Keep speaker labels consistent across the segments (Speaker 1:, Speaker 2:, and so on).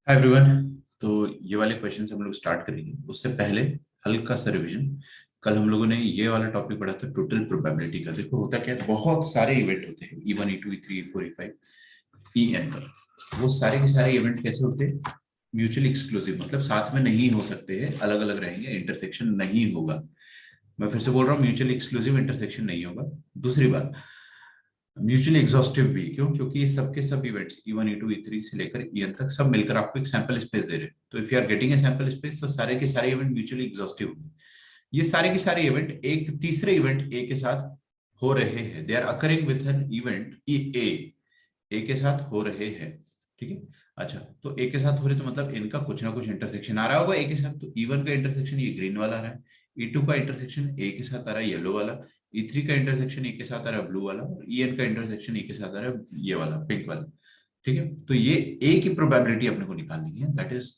Speaker 1: Hi everyone. तो ये वाले क्वेश्चन हम लोग स्टार्ट करेंगे उससे पहले हल्का सा रिवीजन। कल हम लोगों ने ये वाला टॉपिक पढ़ा था टोटल प्रोबेबिलिटी का। देखो होता क्या है, बहुत सारे इवेंट होते हैं E1 E2 E3 E4 E5 En पर। वो सारे के सारे इवेंट कैसे होते हैं? म्यूचुअली एक्सक्लूसिव, मतलब साथ में नहीं हो सकते हैं, अलग अलग रहेंगे, इंटरसेक्शन नहीं होगा। मैं फिर से बोल रहा हूँ, म्यूचुअली एक्सक्लूसिव इंटरसेक्शन नहीं होगा। दूसरी बात, म्यूचुअली एग्जॉस्टिव भी। क्यों? क्योंकि ये सबके सब इवेंट्स E1 E2 E3 से लेकर En तक सब मिलकर आपको एक सैंपल स्पेस दे रहे हैं। तो if you are getting a sample space, तो सारे के सारे इवेंट म्यूचुअली एग्जॉस्टिव होंगे। ये सारे के सारे इवेंट एक तीसरे इवेंट ए के साथ हो रहे हैं। They are occurring with an event A के साथ हो रहे हैं। ठीक है। अच्छा, तो ए के साथ हो रहे तो मतलब इनका कुछ ना कुछ इंटरसेक्शन आ रहा होगा ए के साथ। तो E1 का इंटरसेक्शन ये ग्रीन वाला आ रहा है, E2 का इंटरसेक्शन ए के साथ आ रहा है येलो वाला, E3 का इंटरसेक्शन ए के साथ आ रहा है ब्लू वाला, और En का इंटरसेक्शन ए के साथ आ रहा है ये वाला पिंक वाला। ठीक है। तो ये ए की प्रोबेबिलिटी अपने को निकालनी है, दैट इज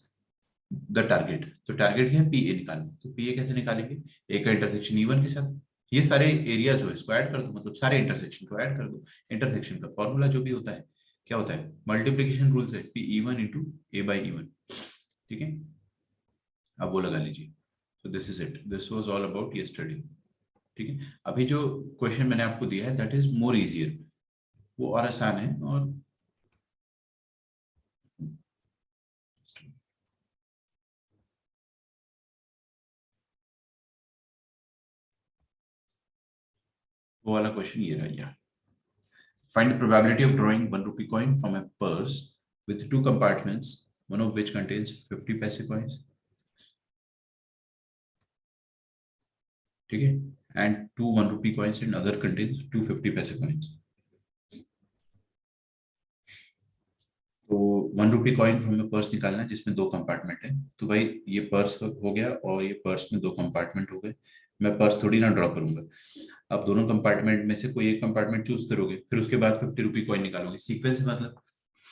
Speaker 1: द टारगेट। तो टारगेट क्या है? पी ए निकालना। तो पी ए कैसे निकालेंगे? ए का इंटरसेक्शन E1 के साथ, ये सारे एरिया जो है इसको ऐड कर दो, मतलब सारे इंटरसेक्शन को ऐड कर दो। इंटरसेक्शन का फॉर्मूला जो भी होता है क्या होता है? मल्टीप्लीकेशन रूल से P E1 into A by E1। ठीक है, अब वो लगा लीजिए। तो this is it, this was all about yesterday. ठीक है। अभी जो क्वेश्चन मैंने आपको दिया है दैट इज मोर इजियर, वो और आसान है। और वो वाला क्वेश्चन ये रहा। Find the probability of drawing 1 rupee coin from a purse with two compartments, one of which contains 50 paise coins. ठीक है, and two 1 rupee coins and other contains 250 paise coins. तो 1 rupee coin from A purse निकालना है जिसमें दो compartment है। तो भाई ये पर्स हो गया और ये पर्स में दो कंपार्टमेंट हो गए। मैं पर्स थोड़ी ना ड्रॉ करूंगा। अब दोनों कंपार्टमेंट में से कोई एक कंपार्टमेंट चूज करोगे, फिर उसके बाद 50 रुपी कॉइन निकालोगे। सीक्वेंस है मतलब,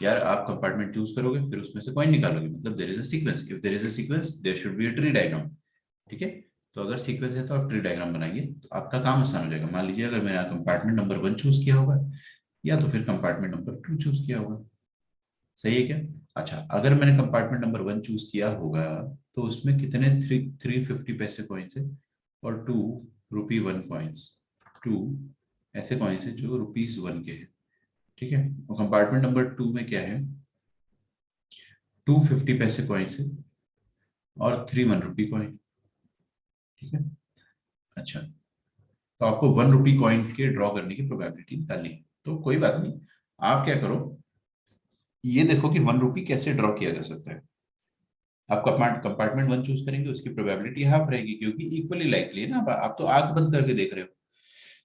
Speaker 1: यार आप कंपार्टमेंट चूज करोगे फिर उसमें से कॉइन निकालोगे, मतलब there is a sequence. If there is a sequence there should be a tree diagram. ठीक है। तो अगर सीक्वेंस है तो आप ट्री डायग्राम बनाएंगे तो आपका काम आसान हो जाएगा। मान लीजिए अगर मैंने कंपार्टमेंट नंबर 1 चूज किया होगा, या तो फिर कंपार्टमेंट नंबर 2 चूज किया होगा। सही है क्या? अच्छा, अगर मैंने कंपार्टमेंट नंबर 1 चूज किया होगा तो उसमें कितने 350 पैसे कॉइन्स है, और 2 रुपी 1 कॉइन्स। टू ऐसे कॉइन्स है जो रुपीज 1 के हैं। ठीक है। और कंपार्टमेंट नंबर 2 में क्या है? 250 पैसे कॉइन्स है और 3 1 रुपी कॉइन। ठीक है। अच्छा, तो आपको 1 रुपी कॉइन के ड्रॉ करने की प्रोबेबिलिटी निकालनी है। तो कोई बात नहीं, आप क्या करो, ये देखो कि 1 रुपी कैसे ड्रॉ किया जा सकता है। आप कंपार्टमेंट 1 चूज करेंगे, उसकी प्रोबेबिलिटी हाफ रहेगी क्योंकि इक्वली लाइकली है ना। आप तो आंख बंद करके देख रहे हो।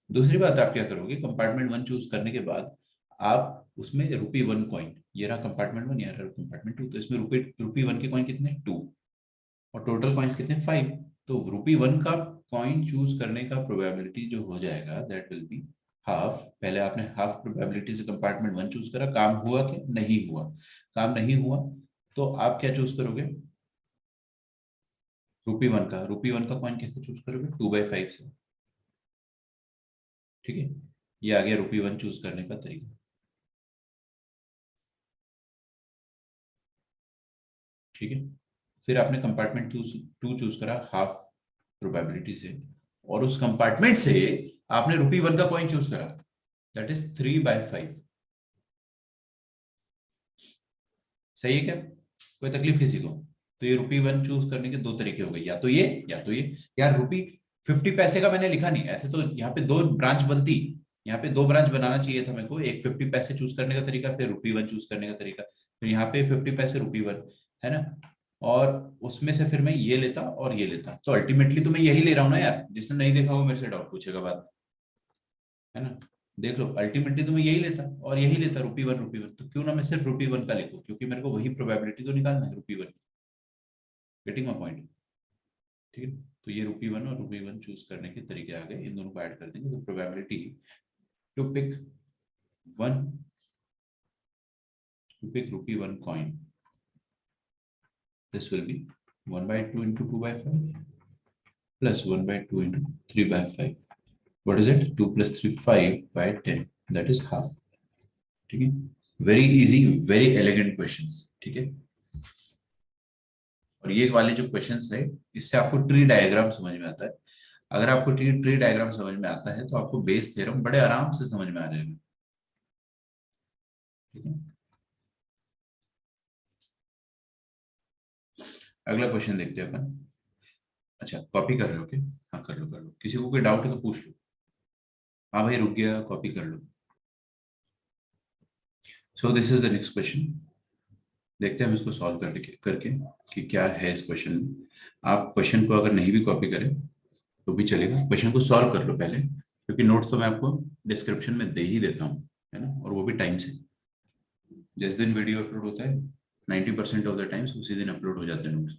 Speaker 1: दूसरी बात, आप क्या करोगे, कंपार्टमेंट 1 चूज करने के बाद आप उसमें रुपी 1 कॉइन, ये रहा कंपार्टमेंट 1, ये रहा कंपार्टमेंट 2, तो इसमें रुपी 1 के कॉइन कितने? 2, और टोटल कॉइन्स कितने? 5। तो रुपी 1 का कॉइन चूज करने का प्रोबेबिलिटी जो हो जाएगा दैट विल बी हाफ। पहले आपने हाफ प्रोबेबिलिटी से कंपार्टमेंट 1 चूज करा, काम हुआ कि नहीं हुआ? काम नहीं हुआ, तो आप क्या चूज करोगे? रुपी 1 का कॉइन कैसे चूज करोगे? 2/5 से। ठीक है, ये आ गया रुपी 1 चूज करने का तरीका। ठीक है। फिर आपने कंपार्टमेंट 2 चूज करा हाफ प्रोबेबिलिटी से, और उस कंपार्टमेंट से आपने रुपी 1 का कॉइन चूज करा, दैट इज 3/5। सही है क्या? कोई तकलीफ किसी को? तो ये रुपी 1 चूज करने के दो तरीके हो गए, या तो ये या तो ये। यार रुपी 50 पैसे का मैंने लिखा नहीं, ऐसे तो यहाँ पे दो ब्रांच बनती। यहाँ पे दो ब्रांच बनाना चाहिए था मेरे को, एक 50 पैसे चूज करने का तरीका, फिर रुपी 1 चूज करने का तरीका। तो यहाँ पे 50 पैसे रुपी 1 है ना, और उसमें से फिर मैं ये लेता और ये लेता। तो अल्टीमेटली तो मैं यही ले रहा हूँ ना यार, जिसने नहीं देखा वो मेरे से डाउट पूछेगा बाद, है ना। देख लो, अल्टीमेटली तो मैं यही लेता और यही लेता, रुपी 1। तो क्यों ना मैं सिर्फ रुपी 1 का लिखूं, क्योंकि मेरे को वही प्रोबेबिलिटी तो निकालना है रुपी 1। Getting my point? ठीक है। तो ये रुपी 1 और रुपी 1 चूज करने के तरीके आ गए, इन दोनों को ऐड कर देंगे तो probability to pick one to pick rupee 1 coin, this will be 1/2 into 2/5 plus 1/2 into 3/5. What is it? 2 plus 3, 5/10. That is half. ठीक है। Very easy, very elegant questions. ठीक है। और ये वाले जो क्वेश्चंस है इससे आपको ट्री डायग्राम समझ में आता है। अगर आपको ट्री डायग्राम समझ में आता है तो आपको बेस थ्योरम बड़े आराम से समझ में आ जाएगा। ठीक है, अगला क्वेश्चन देखते हैं अपन। अच्छा, कॉपी कर रहे हो क्या? हाँ कर लो कर लो, किसी को कोई डाउट है तो पूछ लो। हाँ भाई रुक गया, कॉपी कर लो। So this is the next question. देखते हैं हम इसको सॉल्व करके कि क्या है इस क्वेश्चन में। आप क्वेश्चन को अगर नहीं भी कॉपी करें तो भी चलेगा, क्वेश्चन को सॉल्व कर लो पहले, क्योंकि नोट्स तो मैं आपको डिस्क्रिप्शन में दे ही देता हूँ, है ना, और वो भी टाइम से। जिस दिन वीडियो अपलोड होता है 90% ऑफ द टाइम्स उसी दिन अपलोड हो जाते हैं notes.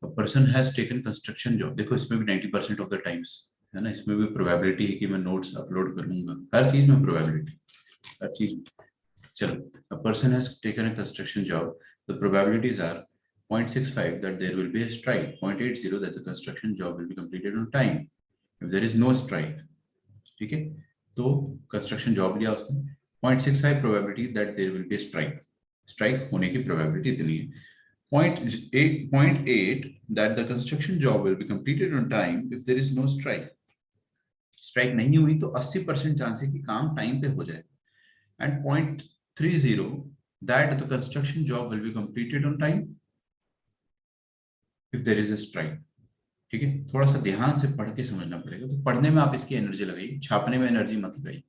Speaker 1: A person has taken construction job, देखो इसमें भी 90% ऑफ द टाइम्स, है ना, इसमें भी प्रोबेबिलिटी है कि मैं नोट्स अपलोड करूंगा, हर चीज में प्रोबेबिलिटी, हर चीज में। चलो, a person has taken a construction job. The probabilities are 0.65 that there will be a strike, 0.80 that the construction job will be completed on time. If there is no strike, ठीक है, तो construction job लिया उसने, 0.65 probability that there will be strike, strike होने की probability इतनी है। 0.8 that the construction job will be completed on time if there is no strike, strike नहीं हुई तो 80% चांस है कि काम टाइम पे हो जाए। and 0.30 that the construction job will be completed on time if there is a strike। ठीक है, थोड़ा सा ध्यान से पढ़ के समझना पड़ेगा, तो पढ़ने में आप इसकी एनर्जी लगाइए, छापने में एनर्जी मत लगाइए।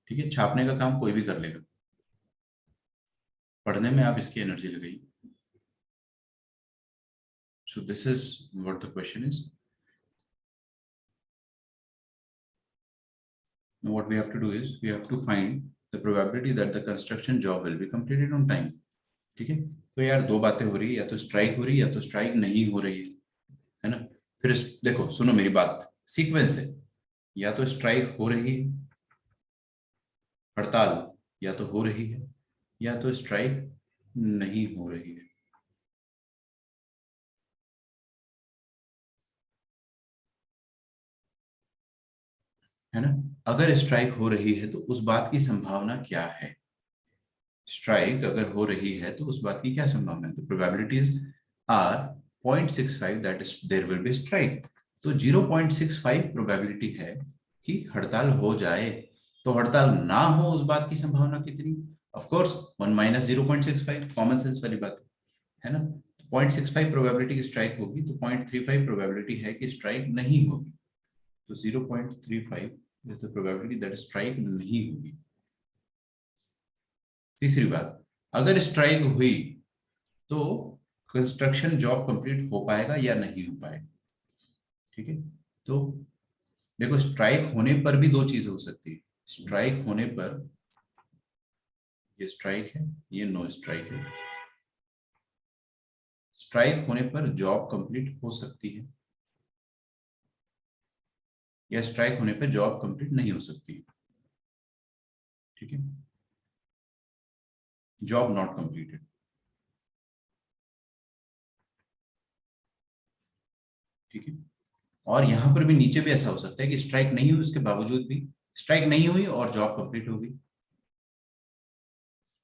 Speaker 1: ठीक है, छापने का काम कोई भी कर लेगा, पढ़ने में आप इसकी एनर्जी लगाइए। So this is what the question is. Now what we have to do is we have to find the probability that the construction job will be completed on time। ठीक है, तो यार दो बातें हो रही है, या तो स्ट्राइक हो रही है या तो स्ट्राइक नहीं हो रही है ना। फिर देखो सुनो मेरी बात, सीक्वेंस है, या तो स्ट्राइक हो रही है, हड़ताल या तो हो रही है, या तो स्ट्राइक नहीं हो रही है ना। अगर स्ट्राइक हो रही है तो उस बात की संभावना क्या है, स्ट्राइक अगर हो रही है तो उस बात की क्या संभावना है, तो probabilities are 0.65 that there will be strike. तो 0.65 प्रोबेबिलिटी है कि हड़ताल हो जाए, तो हड़ताल ना हो उस बात की संभावना कितनी, of course 1 minus 0.65, common sense वाली बात है ना। 0.65 प्रोबेबिलिटी की स्ट्राइक होगी तो 0.35 प्रोबेबिलिटी है कि स्ट्राइक नहीं होगी, तो 0.35 is the probability that strike नहीं होगी। तीसरी बात, अगर स्ट्राइक हुई तो कंस्ट्रक्शन जॉब कंप्लीट हो पाएगा या नहीं हो पाएगा। ठीक है, तो देखो स्ट्राइक होने पर भी दो चीज हो सकती है, स्ट्राइक होने पर, ये स्ट्राइक है, ये नो स्ट्राइक है। स्ट्राइक होने पर जॉब कंप्लीट हो सकती है, या स्ट्राइक होने पर जॉब कंप्लीट नहीं हो सकती है। ठीक है, जॉब नॉट कंप्लीटेड। ठीक है, और यहां पर भी नीचे भी ऐसा हो सकता है कि स्ट्राइक नहीं हुई उसके बावजूद भी, स्ट्राइक नहीं हुई और जॉब कंप्लीट हो गई,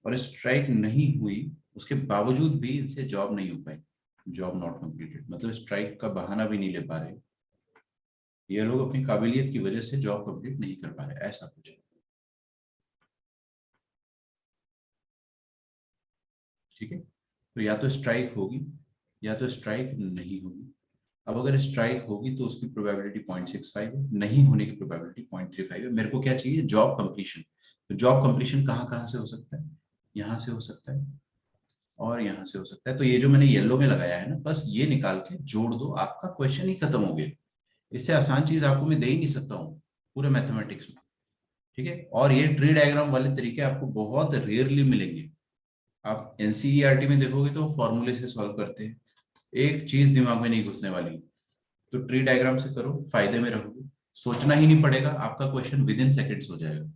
Speaker 1: और स्ट्राइक नहीं हुई उसके बावजूद भी इनसे जॉब नहीं हो पाई, जॉब नॉट कंप्लीटेड, मतलब स्ट्राइक का बहाना भी नहीं ले पा रहे ये लोग, अपनी काबिलियत की वजह से जॉब कंप्लीट नहीं कर पा रहे, ऐसा कुछ है। ठीक है, तो या तो स्ट्राइक होगी या तो स्ट्राइक नहीं होगी। अब अगर स्ट्राइक होगी तो उसकी प्रोबेबिलिटी 0.65 है, नहीं होने की प्रोबेबिलिटी 0.35 है। मेरे को क्या चाहिए, जॉब कंप्लीशन। तो जॉब कंप्लीशन कहाँ कहाँ से हो सकता है, यहाँ से हो सकता है और यहाँ से हो सकता है। तो ये जो मैंने येलो में लगाया है ना, बस ये निकाल के जोड़ दो, आपका क्वेश्चन ही खत्म हो गया। इससे आसान चीज आपको मैं दे ही नहीं सकता हूँ पूरे मैथमेटिक्स में। ठीक है, और ये ट्री डायग्राम वाले तरीके आपको बहुत रेयरली मिलेंगे। आप एनसीईआरटी में देखोगे तो फॉर्मूले से सॉल्व करते हैं, एक चीज दिमाग में नहीं घुसने वाली। तो ट्री डायग्राम से करो, फायदे में रहोगे, सोचना ही नहीं पड़ेगा, आपका क्वेश्चन विद इन सेकेंड्स हो जाएगा।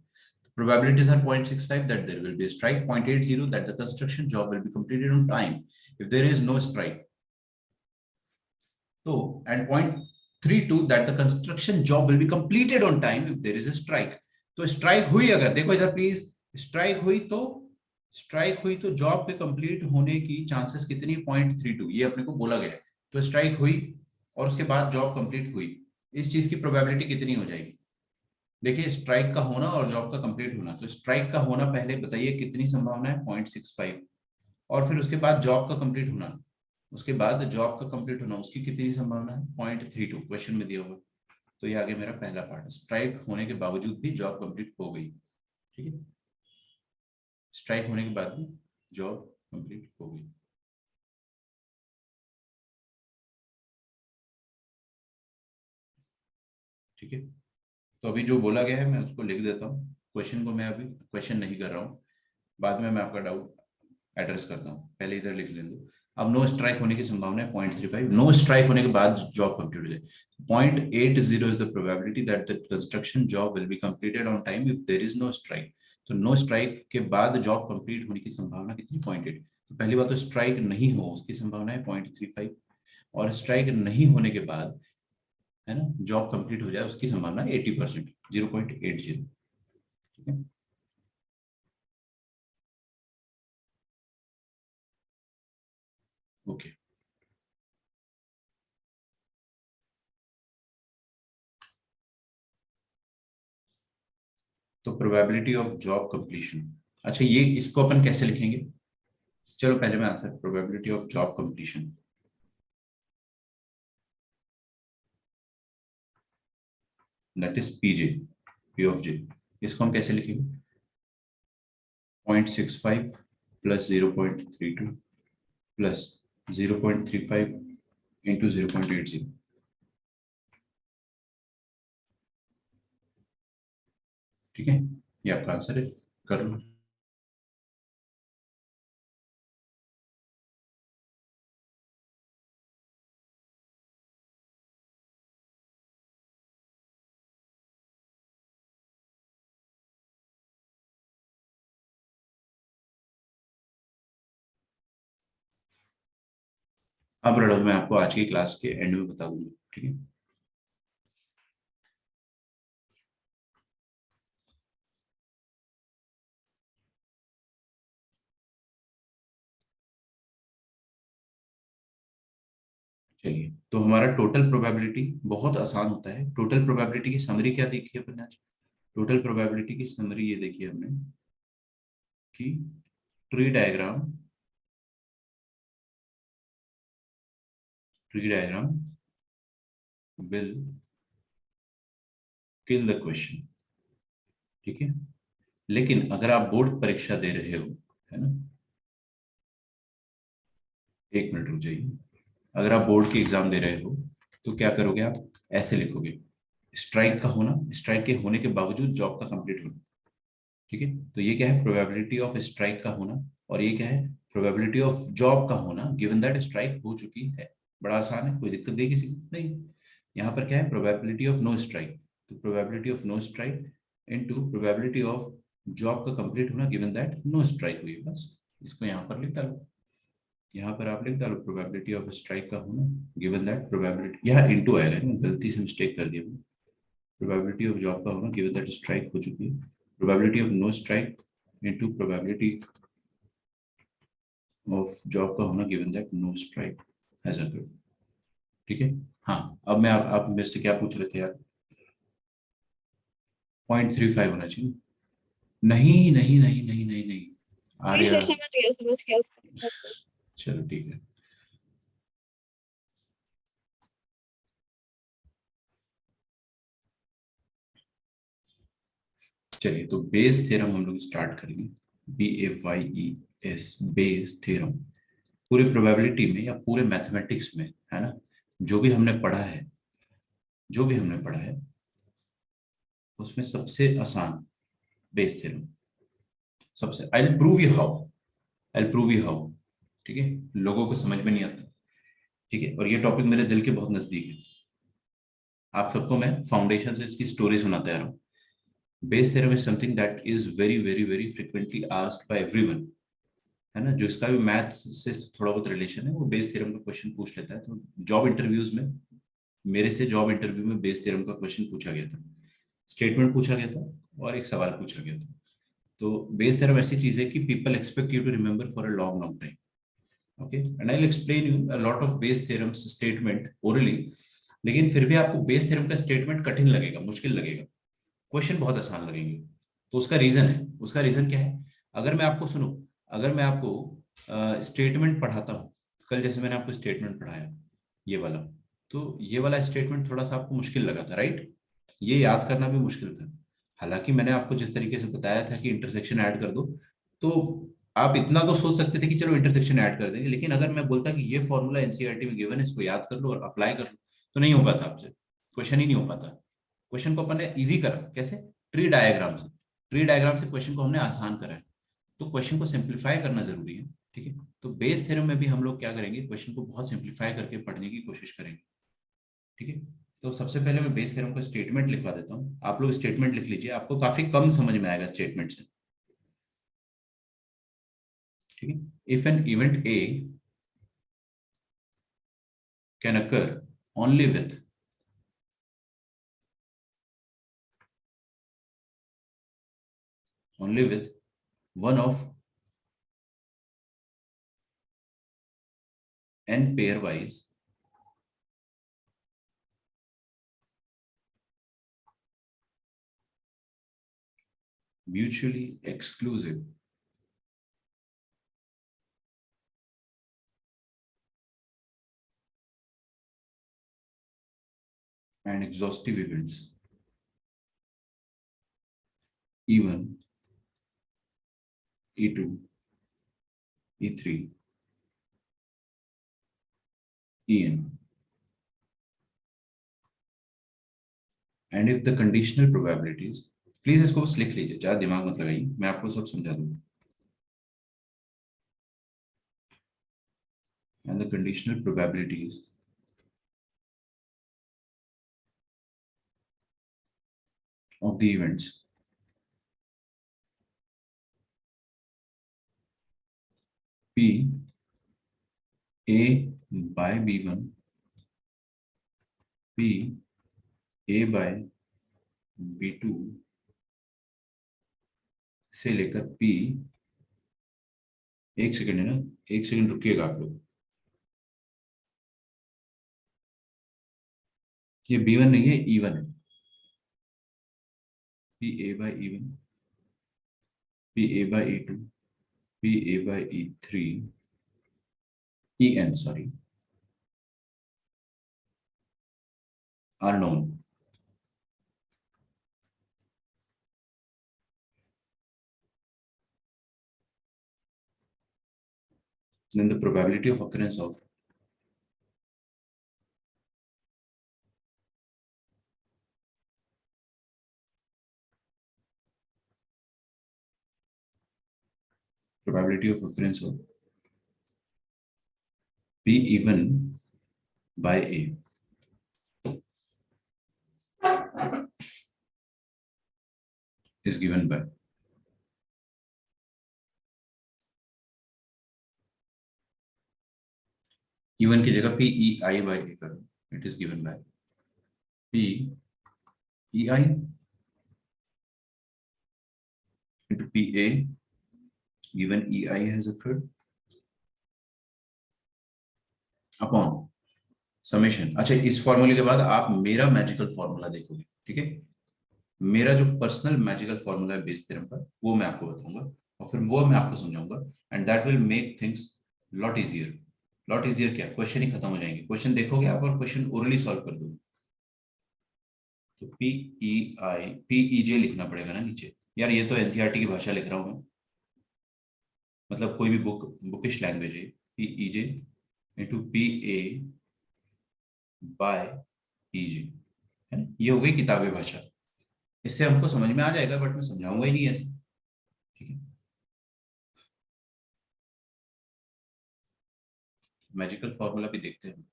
Speaker 1: Probabilities are 0.65 that there will be a strike, 0.80 that the construction job will be completed on time if there is no strike. So, and 0.32 that the construction job will be completed on time if there is a strike. तो strike हुई, अगर देखो इधर please, strike हुई तो strike हुई तो job पे कंप्लीट होने की चांसेस कितनी, 0.32, ये अपने को बोला गया है। तो स्ट्राइक हुई और उसके बाद जॉब कंप्लीट हुई, इस चीज की प्रोबेबिलिटी कितनी हो जाएगी? देखिए स्ट्राइक का होना और जॉब का कंप्लीट होना, तो स्ट्राइक का होना पहले बताइए कितनी संभावना है, 0.65, और फिर उसके बाद जॉब का कंप्लीट होना, उसके बाद जॉब का कंप्लीट होना उसकी कितनी संभावना है, 0.32, क्वेश्चन में दिया हुआ। तो ये आगे मेरा पहला पार्ट, स्ट्राइक होने के बावजूद भी जॉब कंप्लीट हो गई, ठीक है, स्ट्राइक होने के बाद भी जॉब कंप्लीट हो गई। ठीक है, तो अभी जो बोला गया है मैं उसको लिख देता हूँ, क्वेश्चन को मैं अभी क्वेश्चन नहीं कर रहा हूँ, बाद में मैं आपका डाउट एड्रेस करता हूँ, पहले इधर लिख लें दो। अब नो स्ट्राइक होने की संभावना है 0.35, नो स्ट्राइक होने के बाद जॉब कंप्लीट हो जाए, 0.80 is the probability that the construction job will be completed on time if there is no strike. तो नो स्ट्राइक के बाद जॉब कंप्लीट होने की संभावना कितनी, 0.8। तो पहली बात तो स्ट्राइक नहीं हो उसकी संभावना है 0.35, और स्ट्राइक नहीं होने के बाद है ना जॉब कंप्लीट हो जाए उसकी संभावना 80%, 0.80। ठीक है, ओके। तो प्रोबेबिलिटी ऑफ जॉब कंप्लीशन, अच्छा ये इसको अपन कैसे लिखेंगे? चलो पहले मैं answer, probability of job completion, that is PJ, P of J, इसको हम कैसे लिखेंगे? 0.65 प्लस 0.32 प्लस 0.35 इंटू 0.80। ठीक है, ये आपका आंसर है, कर लो। अब रड़ो मैं आपको आज की क्लास के एंड में बता दूंगा, ठीक है। चलिए, तो हमारा टोटल प्रोबेबिलिटी बहुत आसान होता है। टोटल प्रोबेबिलिटी की समरी क्या देखी है अपन ने आज? टोटल प्रोबेबिलिटी की समरी ये देखी है हमने कि tree diagram, tree diagram will kill the question, ठीक है। लेकिन अगर आप बोर्ड परीक्षा दे रहे हो, है ना, एक मिनट रुक जाइए, अगर आप बोर्ड की एग्जाम दे रहे हो तो क्या करोगे आप, ऐसे लिखोगे, स्ट्राइक का होना, स्ट्राइक के होने के बावजूद जॉब का कंप्लीट होना, ठीक है। तो ये क्या है, प्रोबेबिलिटी ऑफ स्ट्राइक का होना, और ये क्या है, प्रोबेबिलिटी ऑफ जॉब का होना गिवन दैट स्ट्राइक हो चुकी है। बड़ा आसान है, कोई दिक्कत नहीं किसी को, नहीं। यहाँ पर क्या है, प्रोबेबिलिटी ऑफ नो स्ट्राइक, तो probability of no strike into probability of job का कंप्लीट होना गिवन दैट नो स्ट्राइक हुई, बस इसको यहाँ पर लिख डालो। यहाँ पर आप लिख डालो प्रोबेबिलिटी ऑफ स्ट्राइक का होना गिवन दैट प्रोबेबिलिटी, यहाँ इनटू आएगा ना, गलती से मिस्टेक कर दिया, प्रोबेबिलिटी ऑफ जॉब का होना गिवन दैट स्ट्राइक हो चुकी है, probability of no strike into probability of job का होना given that no strike has occurred. ठीक है, हाँ। अब मैं आप मेरे से क्या पूछ रहे थे यार? 0.35 होना चाहिए। नहीं नहीं नहीं नहीं नहीं नहीं,
Speaker 2: नहीं
Speaker 1: आर्या,
Speaker 2: सर, समझ गया समझ गया।
Speaker 1: चलो ठीक है। चलिए, तो बेस थ्योरम हम लोग स्टार्ट करेंगे, BAYES, बेस थ्योरम। पूरे प्रोबेबिलिटी में या पूरे मैथमेटिक्स में, है ना, जो भी हमने पढ़ा है, जो भी हमने पढ़ा है उसमें सबसे आसान बेस थ्योरम, सबसे, I will prove you how, I will prove you how, ठीक है। लोगों को समझ में नहीं आता, ठीक है, और ये टॉपिक मेरे दिल के बहुत नजदीक है। आप सबको मैं फाउंडेशन से इसकी स्टोरी सुनाते आ रहा हूँ। Bayes theorem is something that is very very very frequently asked by everyone, है ना, जो इसका भी मैथ्स से थोड़ा बहुत रिलेशन है वो बेस थ्योरम का क्वेश्चन पूछ लेता है। तो जॉब इंटरव्यूज में, मेरे से जॉब इंटरव्यू में बेस थ्योरम का क्वेश्चन पूछा गया था, स्टेटमेंट पूछा गया था और एक सवाल पूछा गया था। तो बेस थ्योरम ऐसी चीज है कि people expect you to remember for a long long time. Okay, and I will explain you a lot of Bayes theorems statement orally. लेकिन फिर भी आपको बेस थ्योरम का स्टेटमेंट कठिन लगेगा, मुश्किल लगेगा, क्वेश्चन बहुत आसान लगेंगे. तो उसका रीजन है, उसका रीजन क्या है? अगर मैं आपको सुनो, अगर मैं आपको स्टेटमेंट पढ़ाता हूँ, कल जैसे मैंने आपको स्टेटमेंट पढ़ाया ये वाला, तो ये वाला स्टेटमेंट थोड़ा सा आपको मुश्किल लगा था, राइट? ये याद करना भी मुश्किल था. हालांकि मैंने आपको जिस तरीके से बताया था कि इंटरसेक्शन ऐड कर दो, तो आप इतना तो सोच सकते थे कि चलो इंटरसेक्शन ऐड कर देंगे. लेकिन अगर मैं बोलता कि ये फॉर्मूला एनसीईआरटी में गिवन है, इसको याद कर लो और अप्लाई कर लो, तो नहीं हो पाता आपसे, क्वेश्चन ही नहीं हो पाता. क्वेश्चन को अपन ने इजी करा कैसे? ट्री डायग्राम से. ट्री डायग्राम से क्वेश्चन को हमने आसान करा है. तो क्वेश्चन को सिंप्लीफाई करना जरूरी है. ठीक है, तो बेस थ्योरम में भी हम लोग क्या करेंगे, क्वेश्चन को बहुत सिंप्लीफाई करके पढ़ने की कोशिश करेंगे. ठीक है, तो सबसे पहले मैं बेस थ्योरम का स्टेटमेंट लिखवा देता हूँ. आप लोग स्टेटमेंट लिख लीजिए, आपको काफी कम समझ में आएगा स्टेटमेंट से. ठीक है, if N event A can occur only with only with one of n pairwise mutually exclusive and exhaustive events, E1, E2, E3, En, and if the conditional probabilities, please इसको बस लिख लीजिए, ज्यादा दिमाग मत लगाइए, मैं आपको सब समझा दूंगा. And the conditional probabilities of the events P A by B1, P A by B2 से लेकर P, एक सेकंड है ना, एक सेकंड रुकिएगा आप लोग. ये B1 नहीं है, E1 है. P A by E1, P A by E2, P A by E3, En, sorry, are known. Then the probability of occurrence of P even by A is given by even की जगह P E I by A करो. It is given by P E I into P A given E I has occurred upon summation. अच्छा, इस फॉर्मूले के बाद आप मेरा मैजिकल फॉर्मूला देखोगे. ठीक है, मेरा जो पर्सनल मैजिकल फॉर्मूला है बेस थ्योरम का, वो मैं आपको बताऊंगा और फिर वो मैं आपको समझाऊंगा. And that will make things lot easier. Lot easier क्या, क्वेश्चन ही खत्म हो जाएंगे. क्वेश्चन देखोगे आप और क्वेश्चन ओरली सॉल्व कर दोगे. तो P E J लिखना पड़ेगा ना नीचे. यार ये तो एनसीईआरटी की भाषा लिख रहा हूँ मैं, मतलब कोई भी बुकिश लैंग्वेज है. P E J into P A by E J, है ना, ये हो गई किताबी भाषा. इससे हमको समझ में आ जाएगा, बट मैं समझाऊंगा ही नहीं ऐसे. ठीक है, मैजिकल फॉर्मूला भी देखते हैं.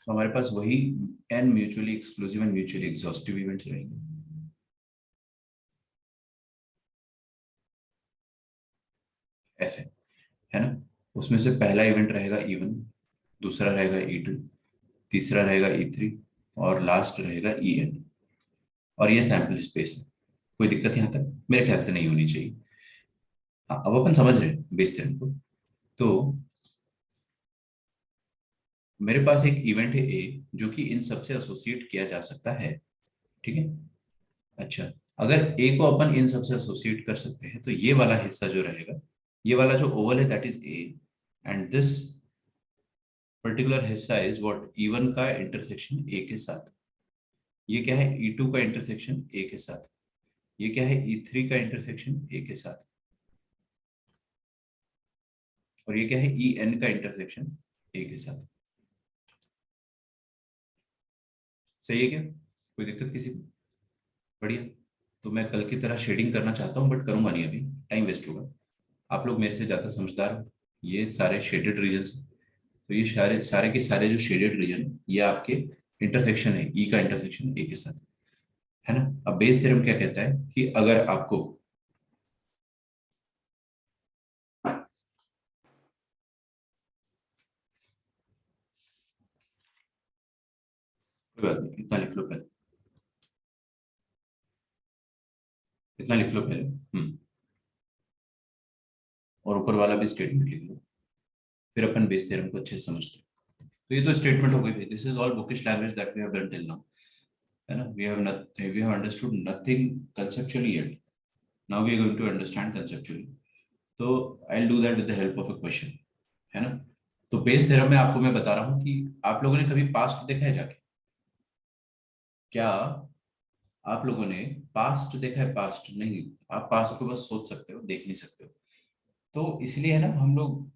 Speaker 1: तो हमारे पास वही n mutually exclusive and mutually exhaustive events रहेंगे। f है ना। उसमें से पहला इवेंट रहेगा E1, दूसरा रहेगा E2, तीसरा रहेगा E3 और लास्ट रहेगा En। और ये सैंपल स्पेस है। कोई दिक्कत यहाँ तक मेरे ख्याल से नहीं होनी चाहिए। हाँ, अब अपन समझ रहे हैं बेस थ्योरम को। तो मेरे पास एक इवेंट है ए जो कि इन सबसे एसोसिएट किया जा सकता है। ठीक है। अच्छा, अगर ए को अपन इन सबसे एसोसिएट कर सकते हैं तो ये वाला हिस्सा जो रहेगा, ये वाला जो ओवल है that is a, and this particular हिस्सा इज व्हाट E1 का इंटरसेक्शन ए के साथ। ये क्या है E2 का इंटरसेक्शन ए के साथ। ये क्या है E3 का इंटरसेक्शन ए के साथ। और ये क्या है En का इंटरसेक्शन ए के साथ। सही है क्या? कोई दिक्कत किसी को? बढ़िया। तो मैं कल की तरह शेडिंग करना चाहता हूँ बट करूंगा नहीं, अभी टाइम वेस्ट होगा। आप लोग मेरे से ज्यादा समझदार हो। ये सारे शेडेड रीजन, तो ये सारे सारे के सारे जो शेडेड रीजन ये आपके इंटरसेक्शन है, ई का इंटरसेक्शन ए के साथ, है ना। अब बेस थ्योरम क्या कहता है कि अगर आपको कोई बात नहीं, इतना लिख लो पहले, इतना लिख लो पहले। और ऊपर वाला भी स्टेटमेंट लिख लो, फिर अपन बेस थ्योरम को अच्छे से समझते हैं। तो ये तो स्टेटमेंट हो गई भाई, this is all bookish language that we have done till now, है ना। We have understood nothing conceptually yet. Now we are going to understand conceptually. तो I will do that with the help of a question, है ना। तो Bayes theorem में आपको मैं बता रहा हूँ कि आप लोगों ने कभी पास्ट देखा है जाके? क्या आप लोगों ने पास्ट देखा है? पास्ट नहीं, आप पास्ट को बस सोच सकते हो, देख नहीं सकते हो। तो इसलिए है ना, हम लोग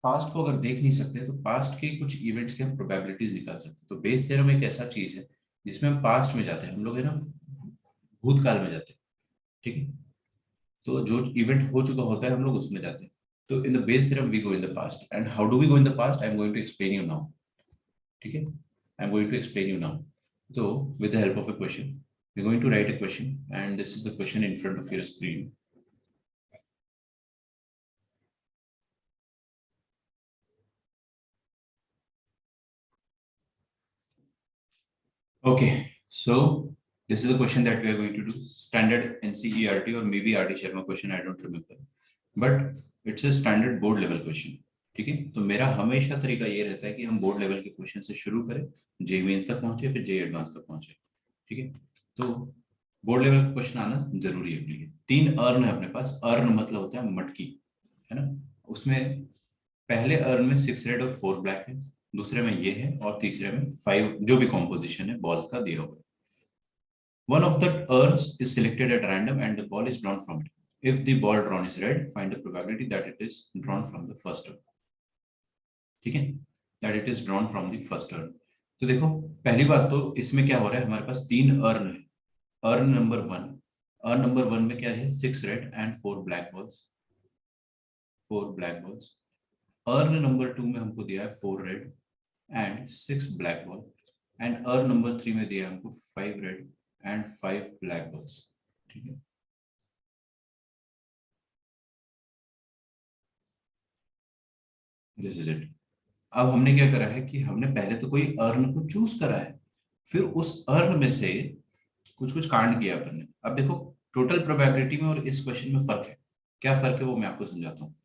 Speaker 1: पास्ट को अगर देख नहीं सकते तो पास्ट के कुछ इवेंट्स के हम प्रोबेबिलिटीज निकाल सकते हैं। तो बेस थ्योरम एक ऐसा चीज है जिसमें हम पास्ट में जाते हैं, हम लोग है ना भूतकाल में जाते हैं। ठीक है। तो जो इवेंट हो चुका होता है हम लोग उसमें जाते हैं। तो in the Bayes theorem we go in the past, and how do we go in the past, I am going to explain you now. ठीक है, I am going to explain you now. तो with the help of a question we are going to write a question, and this is the question in front of your screen. Okay, so this is the question that we are going to do. Standard NCERT or maybe RD Sharma question, I don't remember, but it's a standard board level question. ठीक है। तो मेरा हमेशा तरीका ये रहता है कि हम बोर्ड लेवल के क्वेश्चन से शुरू करें, जे मेंस तक पहुंचे, फिर जे एडवांस तक पहुंचे। ठीक है। तो बोर्ड लेवल का क्वेश्चन आना जरूरी है अपने लिए। 3 अर्न है अपने पास। अर्न मतलब होता है मटकी, है ना। उसमें पहले अर्न में 6 रेड और 4 ब्लैक है, दूसरे में ये है, और तीसरे में 5 जो भी कॉम्पोजिशन है बॉल का दिया हुआ है। One of the urns is selected at random and the ball is drawn from it. If the ball drawn is red, find the probability that it is drawn from the first urn. ठीक है, that it is drawn from the first urn. तो देखो, पहली बात तो इसमें क्या हो रहा है, हमारे पास 3 अर्न है। अर्न नंबर 1, अर्न नंबर 1 में क्या है, 6 red and 4 black balls, 4 black balls. Earn number 2 में हमको दिया है 4 red and 6 black ball, and earn number 3 में दिया है हमको 5 रेड एंड 5 ब्लैक बॉल्स। ठीक है। This is it. अब हमने क्या करा है कि हमने पहले तो कोई अर्न को चूज करा है, फिर उस अर्न में से कुछ कुछ कांड किया अपन ने। अब देखो, टोटल प्रोबेबिलिटी में और इस क्वेश्चन में फर्क है। क्या फर्क है वो मैं आपको समझाता हूँ।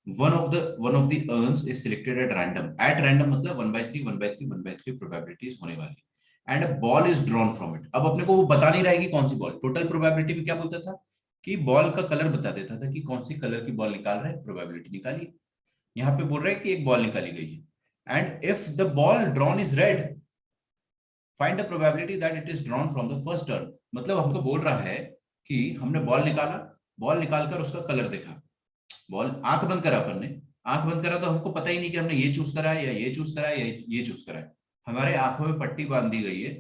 Speaker 1: One of the earns is selected at random. At random मतलब 1/3 1/3 1/3 प्रोबेबिलिटीज होने वाली, and a ball is drawn from it. अब अपने को वो बता नहीं रहेगी कौन सी बॉल। टोटल प्रोबेबिलिटी में क्या बोलता था कि बॉल का कलर बता देता था कि कौन सी कलर की बॉल निकाल रहे हैं, प्रोबेबिलिटी निकालिए। यहाँ पे बोल रहे हैं कि एक बॉल निकाली गई है, and if the ball drawn is red, find the probability that it is drawn from the first turn. मतलब हमको बोल रहा है कि हमने बॉल निकाला, बॉल निकालकर उसका कलर देखा, बॉल आंख बंद करा अपन ने, आंख बंद करा तो हमको पता ही नहीं कि हमने ये चूज करा है या ये चूज करा है या ये चूज करा है। हमारे आंखों में पट्टी बांध दी गई है,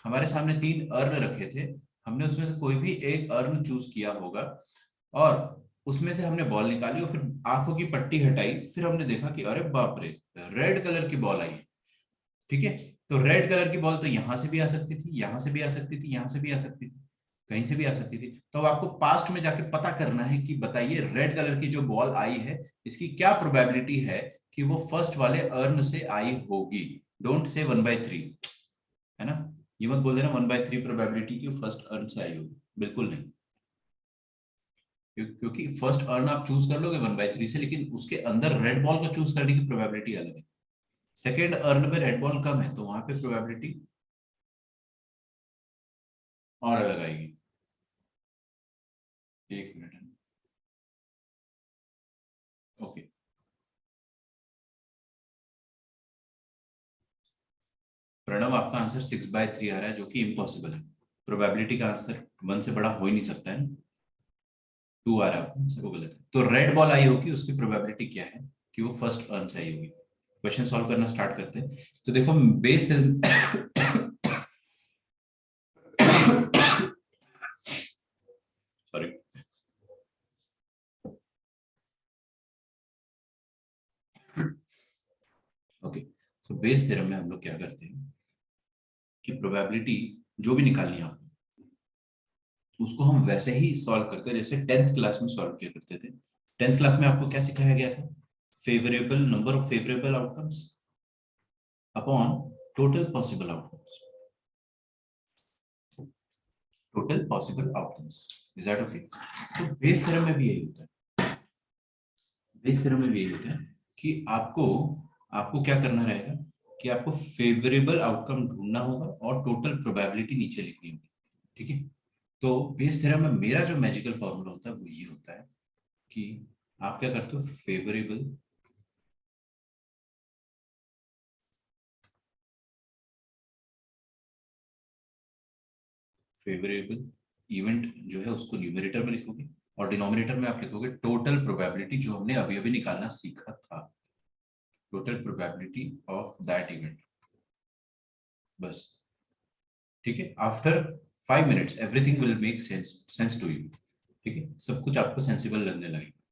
Speaker 1: हमारे सामने 3 अर्न रखे थे, हमने उसमें से कोई भी एक अर्न चूज किया होगा, और उसमें से हमने बॉल निकाली और फिर आंखों की पट्टी हटाई, फिर हमने देखा कि अरे बाप रे, रेड कलर की बॉल आई है। ठीक है, तो रेड कलर की बॉल तो यहां से भी आ सकती थी, यहां से भी आ सकती थी, यहां से भी आ सकती थी, कहीं से भी आ सकती थी। तो अब आपको पास्ट में जाके पता करना है कि बताइए रेड कलर की जो बॉल आई है इसकी क्या प्रोबेबिलिटी है कि वो फर्स्ट वाले अर्न से आई होगी। डोंट से 1/3, है ना, ये मत बोल देना 1/3 प्रोबेबिलिटी की फर्स्ट अर्न से आई होगी, बिल्कुल नहीं। क्योंकि फर्स्ट अर्न आप चूज कर लोगे 1/3 से, लेकिन उसके अंदर रेड बॉल को चूज करने की प्रोबेबिलिटी अलग है। सेकेंड अर्न में रेड बॉल कम है तो वहां पे प्रोबेबिलिटी और अलग आएगी। एक मिनट, ओके। प्रणव आपका आंसर 6/3 आ रहा है जो कि इम्पॉसिबल है। प्रोबेबिलिटी का आंसर 1 से बड़ा हो ही नहीं सकता है ना। 2 आ रहा है आपका आंसर, वो गलत है। तो रेड बॉल आई होगी उसकी प्रोबेबिलिटी क्या है कि वो फर्स्ट अर्न से आई होगी। क्वेश्चन सॉल्व करना स्टार्ट करते हैं। तो देखो बेस सॉरी, ओके। तो बेस थ्योरम में हम लोग क्या करते हैं कि प्रोबेबिलिटी जो भी निकालनी है आपको उसको हम वैसे ही सॉल्व करते हैं जैसे 10th क्लास में सॉल्व किया करते थे। 10th क्लास में आपको क्या सिखाया गया था? Favourable number of favourable outcomes upon total possible outcomes, total possible outcomes. Is that okay? तो बेस थ्योरम में भी यही होता है, बेस थ्योरम में भी यही होता है कि आपको आपको क्या करना रहेगा कि आपको फेवरेबल आउटकम ढूंढना होगा और टोटल प्रोबेबिलिटी नीचे लिखनी होगी। ठीक है, तो बेस थ्योरम में मेरा जो मैजिकल फॉर्मूला होता है वो ये होता है कि आप क्या करते हो, फेवरेबल इवेंट जो है उसको न्यूमरेटर में लिखोगे और डिनोमिनेटर में आप लिखोगे टोटल प्रोबेबिलिटी जो हमने अभी अभी निकालना सीखा था, total probability of that event. बस, ठीक है। After 5 minutes everything will make sense to you. ठीक है, सब कुछ आपको सेंसिबल लगने लगेगा।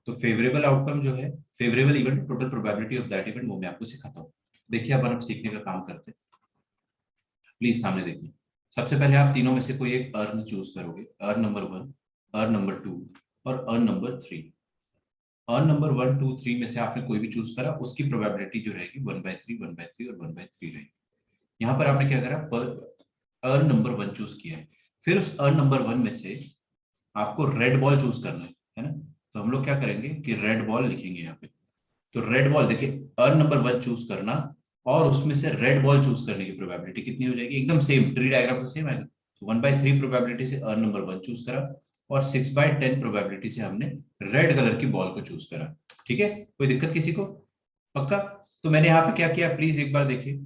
Speaker 1: तो फेवरेबल आउटकम जो है, favourable event, total probability of that event, वो मैं आपको सिखाता हूँ। देखिए अपन अब सीखने का काम करते हैं। प्लीज सामने देखिए। सबसे पहले आप तीनों में से कोई एक अर्न चूज करोगे, अर्न नंबर 1, अर्न नंबर 2 और अर्न नंबर 3। अर्न नंबर 1, 2, 3 में से आपने कोई भी चूज करा, उसकी प्रोबेबिलिटी जो रहेगी 1/3, 1/3 और 1/3 रहेगी। यहाँ पर आपने क्या करा, अर्न नंबर 1 चूज किया है, फिर उस अर्न नंबर 1 में से आपको रेड बॉल चूज करना है ना। तो हम लोग क्या करेंगे कि रेड बॉल लिखेंगे यहाँ पे। तो रेड बॉल देखिए, अर्न नंबर 1 चूज करना और उसमें से रेड बॉल चूज करने की प्रोबेबिलिटी कितनी हो जाएगी, एकदम सेम, ट्री डायग्राम तो सेम आएगा। तो 1/3 प्रोबेबिलिटी से अर्न नंबर 1 चूज करा और 6/10 प्रोबेबिलिटी से हमने रेड कलर की बॉल को चूज करा। ठीक है, कोई दिक्कत किसी को? पक्का? तो मैंने यहाँ पे क्या किया प्लीज एक बार देखिए।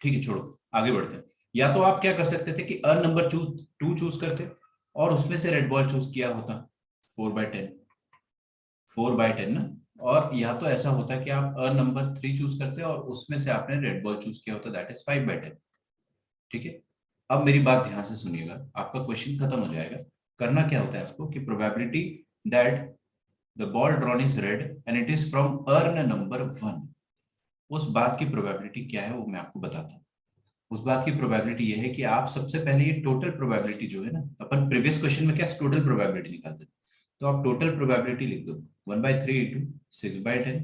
Speaker 1: ठीक है, छोड़ो, आगे बढ़ते हैं। या तो आप क्या कर सकते थे कि अर्न नंबर 2 चूज करते और उसमें से रेड बॉल चूज किया होता, 4/10, 4/10 ना। और या तो ऐसा होता कि आप अर्न नंबर 3 चूज करते और उसमें से आपने रेड बॉल चूज किया होता, दैट इज 5/10। ठीक है, अब मेरी बात ध्यान से सुनिएगा, आपका क्वेश्चन खत्म हो जाएगा। करना क्या होता है आपको कि probability that the ball drawn is red and it is from earn number 1, उस बात की प्रोबेबिलिटी क्या है वो मैं आपको बताता हूँ। उस बात की प्रोबेबिलिटी ये है कि आप सबसे पहले ये टोटल प्रोबेबिलिटी जो है ना, अपन प्रीवियस क्वेश्चन में क्या टोटल प्रोबेबिलिटी निकालते थे, तो आप टोटल प्रोबेबिलिटी लिख दो 1/3 into 6/10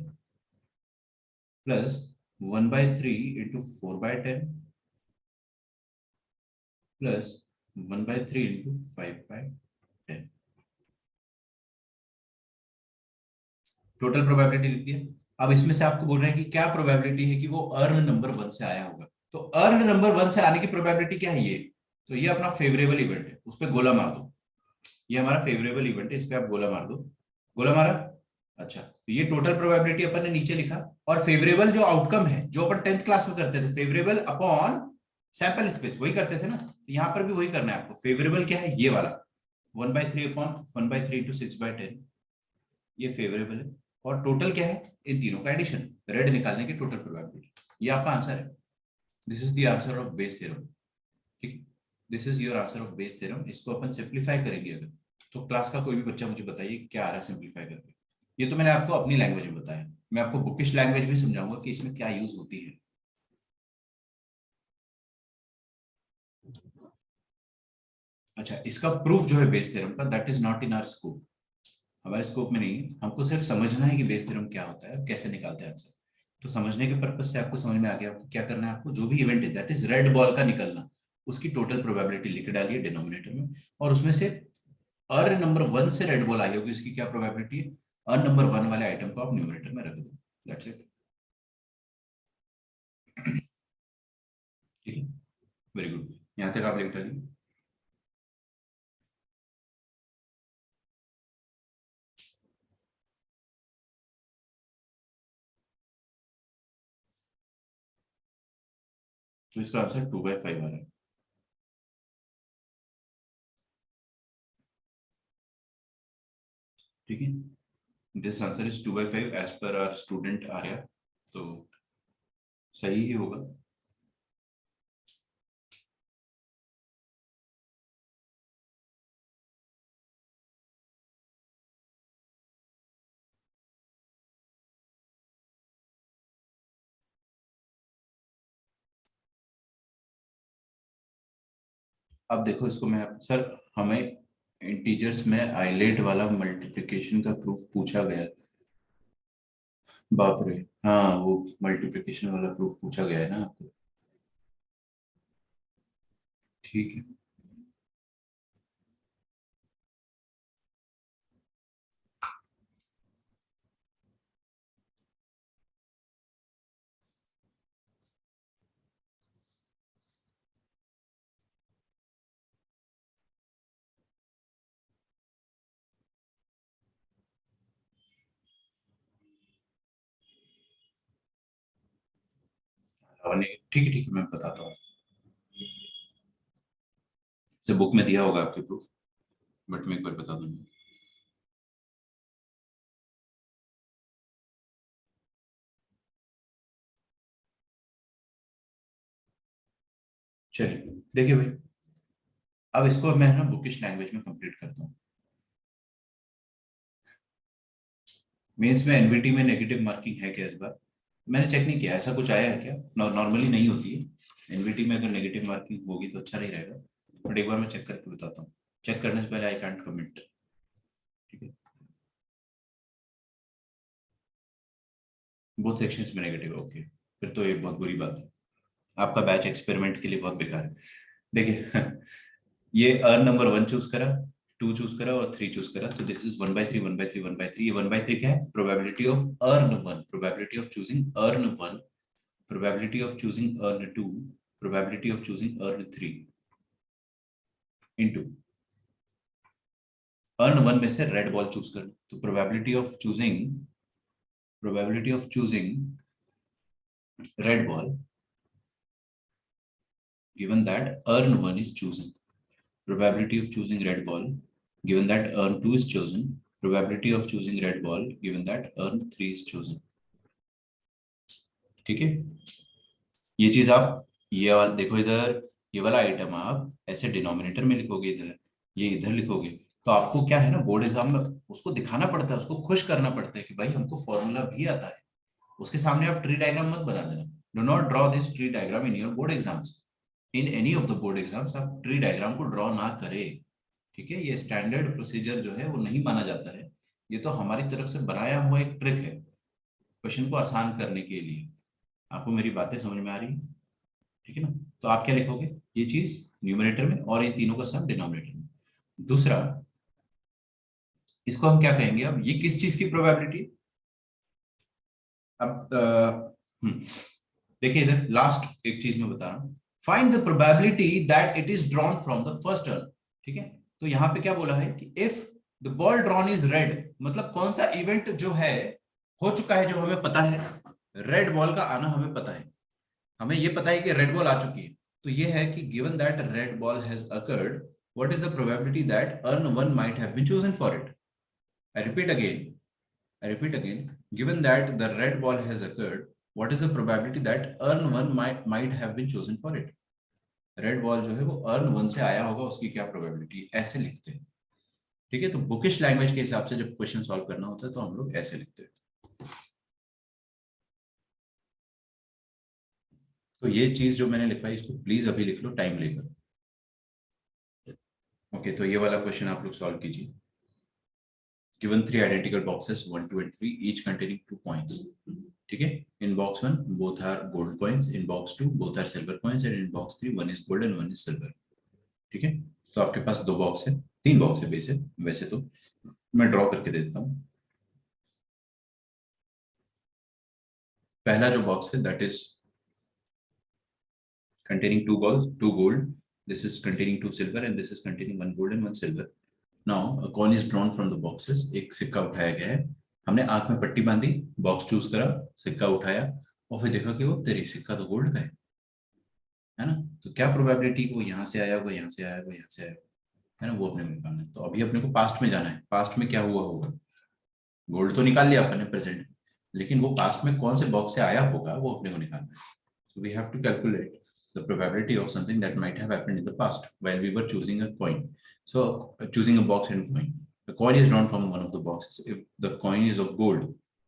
Speaker 1: plus 1/3 into 4/10 plus 1/3 into 5/10। Total probability लिख दिया। अब इसमें से आपको बोल रहे हैं कि क्या प्रोबेबिलिटी है कि वो अर्न नंबर 1 से आया होगा। तो अर्न नंबर 1 से आने की प्रोबेबिलिटी क्या है, ये तो ये अपना फेवरेबल इवेंट है, उस पर गोला मार दो। ये हमारा फेवरेबल इवेंट है, इस पे आप गोला मार दो। गोला मारा? अच्छा, तो ये टोटल प्रोबेबिलिटी अपन ने नीचे लिखा। और फेवरेबल जो आउटकम है जो अपन 10th क्लास में करते थे, फेवरेबल अपॉन सैंपल स्पेस, वही करते थे ना, तो यहाँ पर भी वही करना है आपको। फेवरेबल क्या है, ये वाला 1/3 अपॉन 1/3 इंटू 6/10, ये फेवरेबल है। और टोटल क्या है, इन तीनों का एडिशन, रेड निकालने की टोटल प्रोबेबिलिटी। ये आपका आंसर है। This is the answer of Bayes theorem. ठीक है, this is your answer of Bayes theorem. इसको अपन सिंप्लीफाई करेंगे अगर, तो क्लास का कोई भी बच्चा मुझे बताइए क्या आ रहा है सिंप्लीफाई करके। ये तो मैंने आपको अपनी लैंग्वेज में बताया, मैं आपको बुकिश लैंग्वेज भी समझाऊंगा कि इसमें क्या यूज होती है। अच्छा, इसका प्रूफ जो है बेस थ्योरम का, that is not in our scope, हमारे स्कोप में नहीं है। हमको सिर्फ समझना है कि बेस थ्योरम क्या होता है और कैसे निकालते हैं आंसर। तो समझने के पर्पज से आपको समझ में आ गया आपको क्या करना है। आपको जो भी इवेंट है दैट इज रेड बॉल का निकलना, उसकी टोटल प्रोबेबिलिटी लिख डालिए डिनोमिनेटर में, और उसमें से अर नंबर 1 से रेड बॉल आई होगी उसकी क्या प्रोबेबिलिटी है, अर नंबर 1 वाले आइटम को आप न्यूमरेटर में रख दो, दैट्स इट। ठीक है, वेरी गुड, यहाँ तक आप लिख डालिए। तो इसका आंसर 2/5 आ रहा है। ठीक है, this answer is 2/5 as per our student Arya, तो सही ही होगा। अब देखो इसको मैं सर, हमें इंटीजर्स में आइलेट वाला मल्टीप्लिकेशन का प्रूफ पूछा गया। बाप रे, हाँ वो मल्टीप्लिकेशन वाला प्रूफ पूछा गया है ना आपको। ठीक है, ठीक है, ठीक है, मैं बताता हूँ। से बुक में दिया होगा आपके प्रूफ, बट मैं एक बार बता दूंगा। चलिए देखिए भाई, अब इसको मैं ना बुकिश लैंग्वेज में कंप्लीट करता हूँ। मेंस में एनवीटी में नेगेटिव मार्किंग है क्या इस बार? मैंने चेक नहीं किया, ऐसा कुछ आया है क्या? नॉर्मली नहीं होती है एनवीटी में, अगर नेगेटिव मार्किंग होगी तो अच्छा नहीं रहेगा, बट एक बार मैं चेक करके बताता हूँ। चेक करने से पहले आई कांट कमिट। ठीक है, बोथ सेक्शंस में नेगेटिव है, ओके, फिर तो ये बहुत बुरी बात है, आपका बैच एक्सपेरिमेंट के लिए बहुत बेकार है। देखिए ये अर्न नंबर 1 चूज करा, 2 चूज करा और 3 चूज करा, तो दिस इज 1/3 1/3 1/3। ये 1/3 क्या है? Probability of earn 1, probability of choosing earn 1, probability of choosing earn 2, probability of choosing earn 3 into earn 1 में से रेड बॉल चूज कर, तो probability of choosing red ball given that earn 1 is chosen, probability of choosing red ball given that earn 2 is chosen, probability of choosing red ball given that earn 3 is chosen। ठीक है, ये चीज आप, ये वाला देखो इधर, ये वाला आइटम आप ऐसे डिनोमिनेटर में लिखोगे इधर, ये इधर लिखोगे, तो आपको क्या है ना, बोर्ड एग्जाम में उसको दिखाना पड़ता है, उसको खुश करना पड़ता है कि भाई हमको फॉर्मूला भी आता है। उसके सामने आप ट्री डायग्राम मत बना देना, do not draw this tree diagram in your board exams, in any of the board exams आप ट्री डायग्राम को ड्रॉ ना करें। ठीक है, ये स्टैंडर्ड प्रोसीजर जो है वो नहीं माना जाता है, ये तो हमारी तरफ से बनाया हुआ एक ट्रिक है क्वेश्चन को आसान करने के लिए। आपको मेरी बातें समझ में आ रही है? ठीक है ना, तो आप क्या लिखोगे, ये चीज न्यूमरेटर में और ये तीनों का सम डिनोमिनेटर में। दूसरा, इसको हम क्या कहेंगे, अब ये किस चीज की प्रोबेबिलिटी? अब देखिए इधर लास्ट एक चीज मैं बता रहा हूं, find the probability that it is drawn from the first turn. ठीक है, तो यहां पे क्या बोला है कि if the ball drawn is red, मतलब कौन सा इवेंट जो है हो चुका है, जो हमें पता है, रेड बॉल का आना हमें पता है, हमें ये पता है कि रेड बॉल आ चुकी है, तो ये है कि given that red ball has occurred, what is the probability that urn 1 might have been chosen for it. I repeat again, given that the red ball has occurred, what is the probability that earn 1 might have been chosen for it? Red ball जो है वो earn 1 से आया होगा, उसकी क्या probability, ऐसे लिखते हैं। ठीक है, तो बुकिश लैंग्वेज के हिसाब से जब क्वेश्चन सॉल्व करना होता है तो हम लोग ऐसे लिखते हैं। तो ये चीज जो मैंने लिखवाई इसको प्लीज अभी लिख लो टाइम लेकर। ओके, तो ये वाला क्वेश्चन आप लोग सॉल्व कीजिए। Given 3 identical boxes 1 2 and 3 each containing 2 coins, ठीक है। in box 1 both are gold coins, in box 2 both are silver coins and in box 3 one is gold and one is silver, ठीक है। तो आपके पास 2 box है, 3 box है वैसे तो मैं ड्रॉ करके दे देता हूँ। पहला जो बॉक्स है that is containing 2 gold, this is containing 2 silver and this is containing 1 gold and 1 silver. Now a coin is drawn from the boxes, एक सिक्का उठाया गया है, हमने आंख में पट्टी बांधी, बॉक्स चूज करा, सिक्का उठाया और फिर देखा कि वो तेरी सिक्का तो गोल्ड का है ना। तो क्या प्रोबेबिलिटी वो यहाँ से आया होगा, यहाँ से आया होगा, यहाँ से आया होगा, है ना, वो अपने को निकालना है। तो अभी अपने को पास्ट में जाना है, पास्ट में क्या हुआ होगा। गोल्ड तो निकाल लिया अपन ने प्रेजेंट, लेकिन वो पास्ट में कौन से बॉक्स से आया होगा वो अपने को निकालना है। So we have to calculate the probability of something that might have happened in the past while we were choosing a coin. So choosing a box and coin. The coin is drawn from one of the boxes. If the coin is of gold,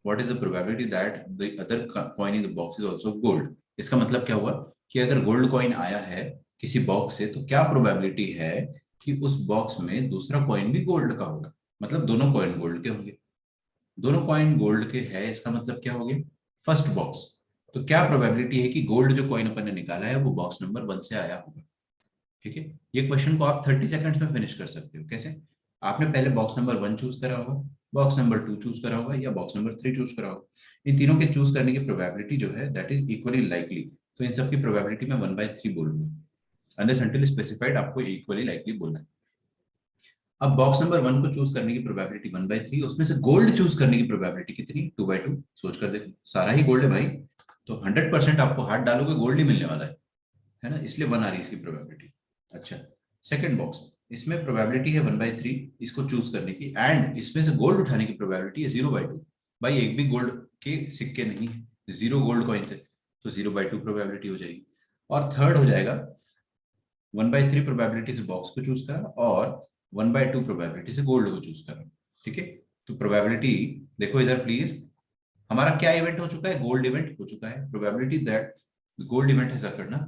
Speaker 1: what is the probability that the other coin in the box is also of gold? इसका मतलब क्या हुआ कि अगर gold coin आया है किसी box से तो क्या प्रोबेबिलिटी है कि उस बॉक्स में दूसरा कॉइन भी गोल्ड का होगा, मतलब दोनों कॉइन गोल्ड के होंगे। दोनों कॉइन गोल्ड के है इसका मतलब क्या हो गया, फर्स्ट बॉक्स। तो क्या प्रोबेबिलिटी है कि गोल्ड जो कॉइन अपन ने निकाला है वो बॉक्स नंबर 1 से आया होगा, ठीक है। ये क्वेश्चन को आप 30 सेकंड्स में फिनिश कर सकते हो। कैसे, आपने पहले बॉक्स नंबर 1 चूज करा होगा, बॉक्स नंबर 2 चूज करा होगा या बॉक्स नंबर 3 चूज करा होगा। इन तीनों के चूज करने की प्रोबेबिलिटी जो है दैट इज इक्वली लाइकली। तो इन सब की प्रोबेबिलिटी मैं 1/3 बोलूंगा, अनलेस अनटिल स्पेसिफाइड आपको इक्वली लाइकली बोलना है। अब बॉक्स नंबर 1 को चूज करने की प्रोबेबिलिटी 1/3, उसमें से गोल्ड चूज करने की प्रोबेबिलिटी कितनी, 2/2। सोच कर देखो, सारा ही गोल्ड है भाई, तो 100% आपको हाथ डालोगे गोल्ड ही मिलने वाला है ना, इसलिए 1 आ रही है इसकी प्रोबेबिलिटी। अच्छा, सेकंड बॉक्स, इसमें प्रोबेबिलिटी है 1/3 इसको चूज करने की, एंड इसमें से गोल्ड उठाने की प्रोबेबिलिटी है 0/2। भाई एक भी गोल्ड के सिक्के नहीं, 0 गोल्ड कॉइन से, तो 0/2 प्रोबेबिलिटी हो जाएगी। और थर्ड हो जाएगा 1/3 प्रोबेबिलिटी से बॉक्स को चूज करा और 1/2 प्रोबेबिलिटी से गोल्ड को चूज करा, ठीक है। तो प्रोबेबिलिटी देखो इधर प्लीज, हमारा क्या इवेंट हो चुका है, गोल्ड इवेंट हो चुका है। Probability that gold event has occurred ना,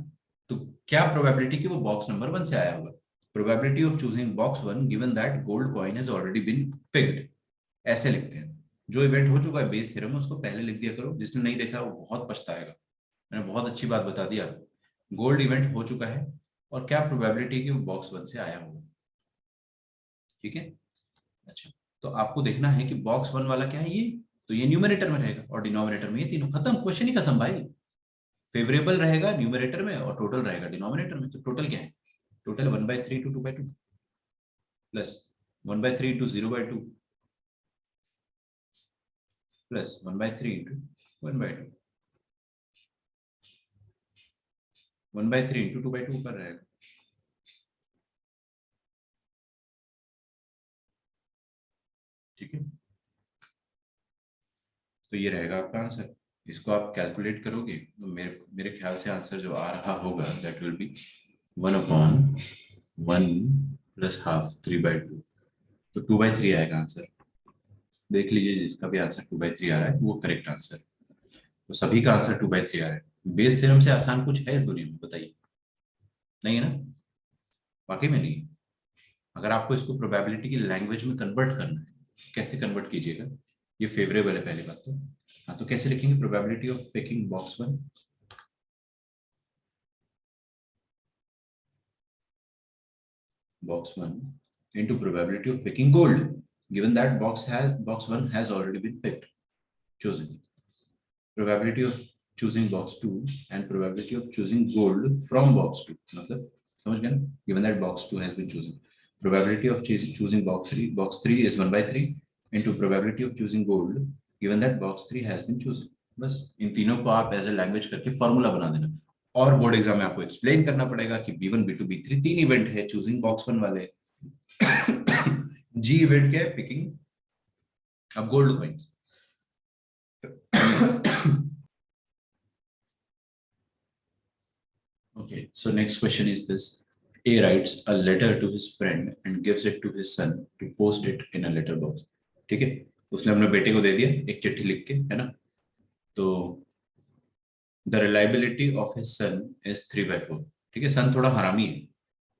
Speaker 1: तो क्या प्रोबेबिलिटी कि वो बॉक्स नंबर 1 से आया होगा। Probability of choosing box 1 given that gold coin has already been picked, ऐसे लिखते हैं। जो इवेंट हो चुका है बेस थ्योरम उसको पहले लिख दिया करो, जिसने नहीं देखा वो बहुत पछताएगा। मैंने बहुत अच्छी बात बता दी आपको, गोल्ड इवेंट हो चुका है और क्या प्रोबेबिलिटी कि वो बॉक्स 1 से आया होगा, ठीक है। अच्छा, तो आपको देखना है कि बॉक्स 1 वाला क्या है, ये तो ये न्यूमरेटर में रहेगा और डिनोमिनेटर में ये तीनों, खत्म, क्वेश्चन ही खत्म भाई। फेवरेबल रहेगा न्यूमरेटर में और टोटल रहेगा डिनोमिनेटर में। तो टोटल क्या है, total 1/3 to 2/2 plus 1/3 into 0/2 plus 1/3 into 1/2, 1/3 into 2/2 ऊपर रहेगा, ठीक है। तो ये रहेगा आपका आंसर। इसको आप कैलकुलेट करोगे तो मेरे ख्याल से आंसर जो आ रहा होगा that will be 1/1 plus half 3/2, तो 2/3 आएगा आंसर। देख लीजिए जिसका भी आंसर 2/3 आ रहा है वो करेक्ट आंसर। तो सभी का आंसर 2/3 आ रहा है। बेस थ्योरम से आसान कुछ है इस दुनिया में, बताइए, नहीं है ना, वाकई में नहीं। अगर आपको इसको प्रोबेबिलिटी की लैंग्वेज में कन्वर्ट करना है, कैसे कन्वर्ट कीजिएगा, ये फेवरेबल है पहली बात तो। हाँ, तो कैसे लिखेंगे probability of picking box 1, box 1 into probability of picking gold given that box 1 has already been picked, chosen. Probability of choosing box 2 and probability of choosing gold from box 2, मतलब समझ गए ना, given that box 2 has been chosen. Probability of choosing box 3 is 1/3 into probability of choosing gold given that box 3 has been chosen. बस इन तीनों को आप as a language करके formula बना देना। और बोर्ड एग्जाम में आपको एक्सप्लेन करना पड़ेगा कि B1 B2 B3 तीन इवेंट है चूजिंग बॉक्स 1 वाले। जी इवेंट क्या है, पिकिंग अब gold coins. Okay, so next question is this. A writes a letter to his friend and gives it to his son to post it in a letter box. ठीक है, उसने अपने बेटे को दे दिया एक चिट्ठी लिख के, है ना। तो the reliability of his son is 3/4। ठीक है, सन थोड़ा हरामी है।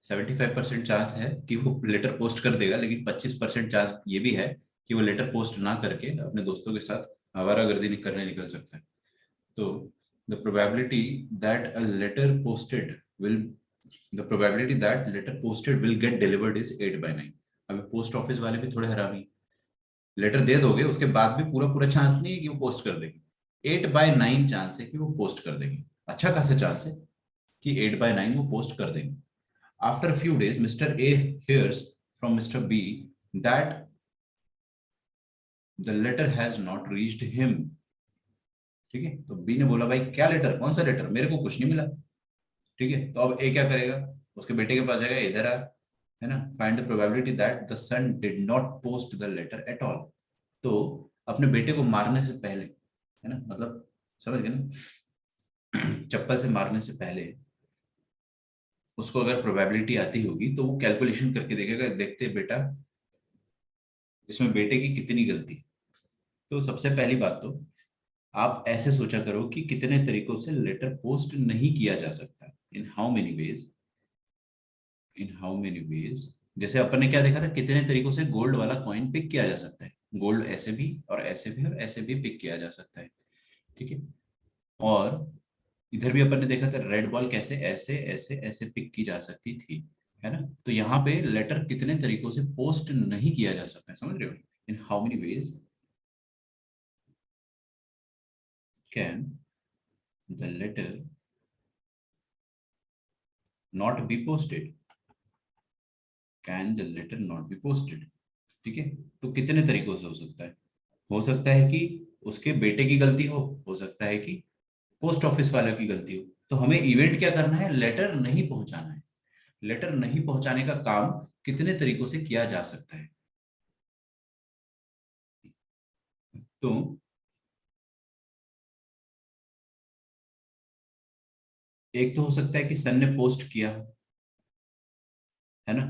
Speaker 1: 75% चांस है कि वो लेटर पोस्ट कर देगा, लेकिन 25% चांस ये भी है कि वो लेटर पोस्ट ना करके अपने दोस्तों के साथ आवारागर्दी करने निकल सकता है। तो the probability that a letter posted will the probability that letter posted will get delivered is 8/9। अभी पोस्ट ऑफिस वाले भी थोड़े हरामी, लेटर दे दोगे उसके बाद भी पूरा पूरा चांस नहीं है कि वो पोस्ट कर देंगे। 8/9 चांस है कि वो पोस्ट कर देंगे, अच्छा खासा चांस है कि 8/9 वो पोस्ट कर देंगे। After few days mister A hears from mister B that the letter has not reached him। ठीक है, तो बी ने बोला भाई क्या लेटर, कौन सा लेटर, मेरे को कुछ नहीं मिला। ठीक है, तो अब ए क्या करेगा, उसके बेटे के पास जाएगा, इधर आ, है ना, find the probability that the son did not post the letter at all. तो अपने बेटे को मारने से पहले, है ना, मतलब समझ गए ना, चप्पल से मारने से पहले उसको अगर प्रोबेबिलिटी आती होगी तो वो कैलकुलेशन करके देखेगा, देखते बेटा इसमें बेटे की कितनी गलती। तो सबसे पहली बात तो आप ऐसे सोचा करो कि कितने तरीकों से लेटर पोस्ट नहीं किया जा सकता, इन how many veg, in how many veg. जैसे अपन ने क्या देखा था, कितने तरीकों से गोल्ड वाला कॉइन पिक किया जा सकता है, गोल्ड ऐसे भी और ऐसे भी और ऐसे भी पिक किया जा सकता है। ठीक है, और इधर भी अपन ने देखा था रेड बॉल कैसे ऐसे ऐसे ऐसे पिक की जा सकती थी, है ना। तो यहाँ पे लेटर कितने तरीकों से पोस्ट नहीं किया जा सकता है, समझ रहे हो, in how many ways can the letter not be posted, can the letter not be posted. ठीक है, तो कितने तरीकों से हो सकता है कि उसके बेटे की गलती हो सकता है कि पोस्ट ऑफिस वाले की गलती हो। तो हमें इवेंट क्या करना है, लेटर नहीं पहुंचाना है। लेटर नहीं पहुंचाने का काम कितने तरीकों से किया जा सकता है। तो एक तो हो सकता है कि सन ने पोस्ट किया हो, है ना,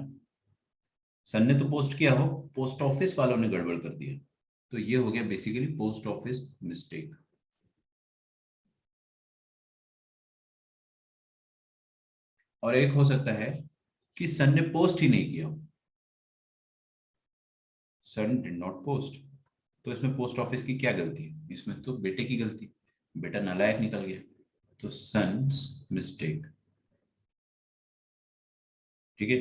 Speaker 1: सन ने तो पोस्ट किया हो, पोस्ट ऑफिस वालों ने गड़बड़ कर दिया, तो ये हो गया बेसिकली पोस्ट ऑफिस मिस्टेक। और एक हो सकता है कि सन ने पोस्ट ही नहीं किया हो, सन डिड नॉट पोस्ट। तो इसमें पोस्ट ऑफिस की क्या गलती है, इसमें तो बेटे की गलती, बेटा नालायक निकल गया, तो सन्स मिस्टेक। ठीक है,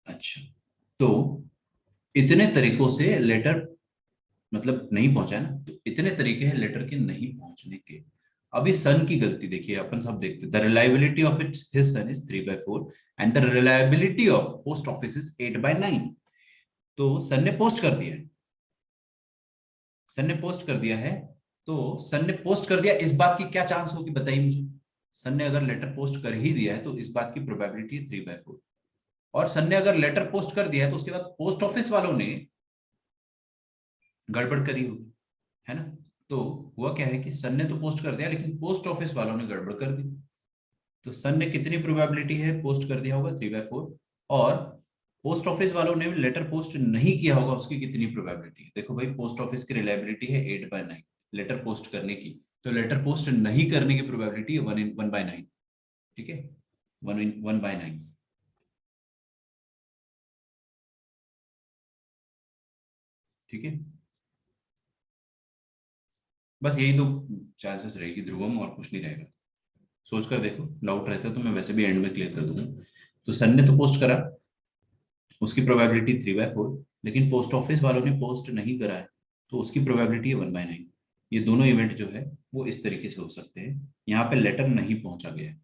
Speaker 1: अच्छा, तो इतने तरीकों से लेटर मतलब नहीं पहुंचा है ना, तो इतने तरीके हैं लेटर के नहीं पहुंचने के। अभी सन की गलती देखिए, अपन सब देखते, the reliability of its his son is 3/4 and the reliability of post office is 8/9। तो सन ने पोस्ट कर दिया है, सन ने पोस्ट कर दिया है, तो सन ने पोस्ट कर दिया, इस बात की क्या चांस होगी बताइए मुझे। सन ने अगर लेटर पोस्ट कर ही दिया है तो इस बात की प्रोबेबिलिटी है 3/4। और सन ने अगर लेटर पोस्ट कर दिया है तो उसके बाद पोस्ट ऑफिस वालों ने गड़बड़ करी होगी, है ना। तो हुआ क्या है कि सन ने तो पोस्ट कर दिया लेकिन पोस्ट ऑफिस वालों ने गड़बड़ कर दी। तो सन ने कितनी प्रोबेबिलिटी है पोस्ट कर दिया होगा, 3/4। और पोस्ट ऑफिस वालों ने लेटर पोस्ट नहीं किया होगा, उसकी कितनी प्रोबेबिलिटी है, देखो भाई पोस्ट ऑफिस की रिलायबिलिटी है 8/9 लेटर पोस्ट करने की, तो लेटर पोस्ट नहीं करने की प्रोबेबिलिटी है 1/9। ठीक है, 1/9। ठीक है, बस यही तो चांसेस रहेगी ध्रुवम, और कुछ नहीं रहेगा। सोच कर देखो, डाउट रहता है तो मैं वैसे भी एंड में क्लियर कर दूंगा। तो सन ने तो पोस्ट करा, उसकी प्रोबेबिलिटी 3/4, लेकिन पोस्ट ऑफिस वालों ने पोस्ट नहीं करा है, तो उसकी प्रोबेबिलिटी है 1/9। ये दोनों इवेंट जो है वो इस तरीके से हो सकते हैं। यहाँ पे लेटर नहीं पहुंचा गया है,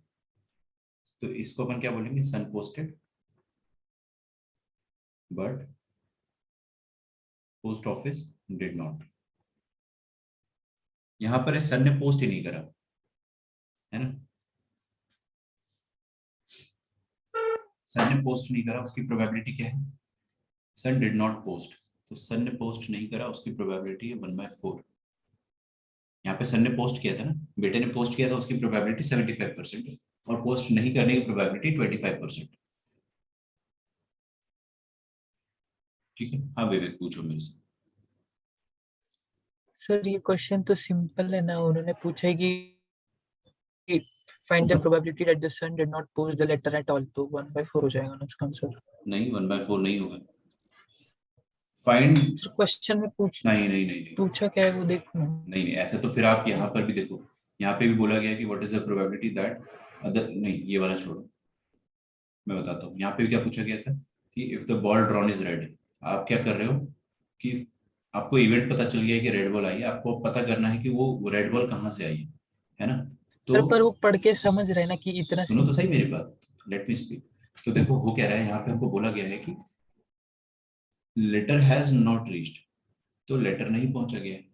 Speaker 1: तो इसको अपन क्या बोलेंगे, son posted but post office did not. यहाँ पर सन ने पोस्ट ही नहीं करा, है ना, सन ने पोस्ट नहीं करा, उसकी प्रोबेबिलिटी क्या है, सन डिड नॉट पोस्ट, तो सन ने पोस्ट नहीं करा, उसकी प्रोबेबिलिटी है 1/4। यहाँ पे सर ने पोस्ट किया था ना, बेटे ने पोस्ट किया था, उसकी प्रोबेबिलिटी 75% है और पोस्ट नहीं करने की प्रोबेबिलिटी 25%। ठीक है, हाँ विवेक पूछो मेरे से।
Speaker 3: सर ये क्वेश्चन तो सिंपल है ना, उन्होंने पूछा है कि find the probability that the son did not post the letter at all, तो 1/4 हो जाएगा ना उसका आंसर।
Speaker 1: नहीं 1/4 नहीं होगा। फाइंड
Speaker 3: क्वेश्चन में
Speaker 1: नहीं नहीं नहीं नहीं
Speaker 3: पूछा क्या है वो देखो।
Speaker 1: नहीं नहीं, ऐसा तो फिर आप यहाँ पर भी देखो, यहाँ पे भी बोला गया कि what is the probability that other, नहीं ये वाला छोड़ो, मैं बताता हूँ। यहाँ पे भी क्या पूछा गया था कि if the ball drawn is red, आप क्या कर रहे हो कि आपको इवेंट पता चल गया है कि रेड बॉल आई है, आपको पता करना है कि वो रेड बॉल कहाँ से आई है ना। तो
Speaker 3: सर पर वो पढ़ के समझ रहे हैं ना कि इतना
Speaker 1: सुनो तो सही
Speaker 3: सिंपल।
Speaker 1: मेरी बात, लेट मी स्पीक। तो देखो हो क्या रहा है, यहाँ पे हमको बोला गया है कि लेटर हैज नॉट रीच्ड, तो लेटर नहीं पहुंचा गया है।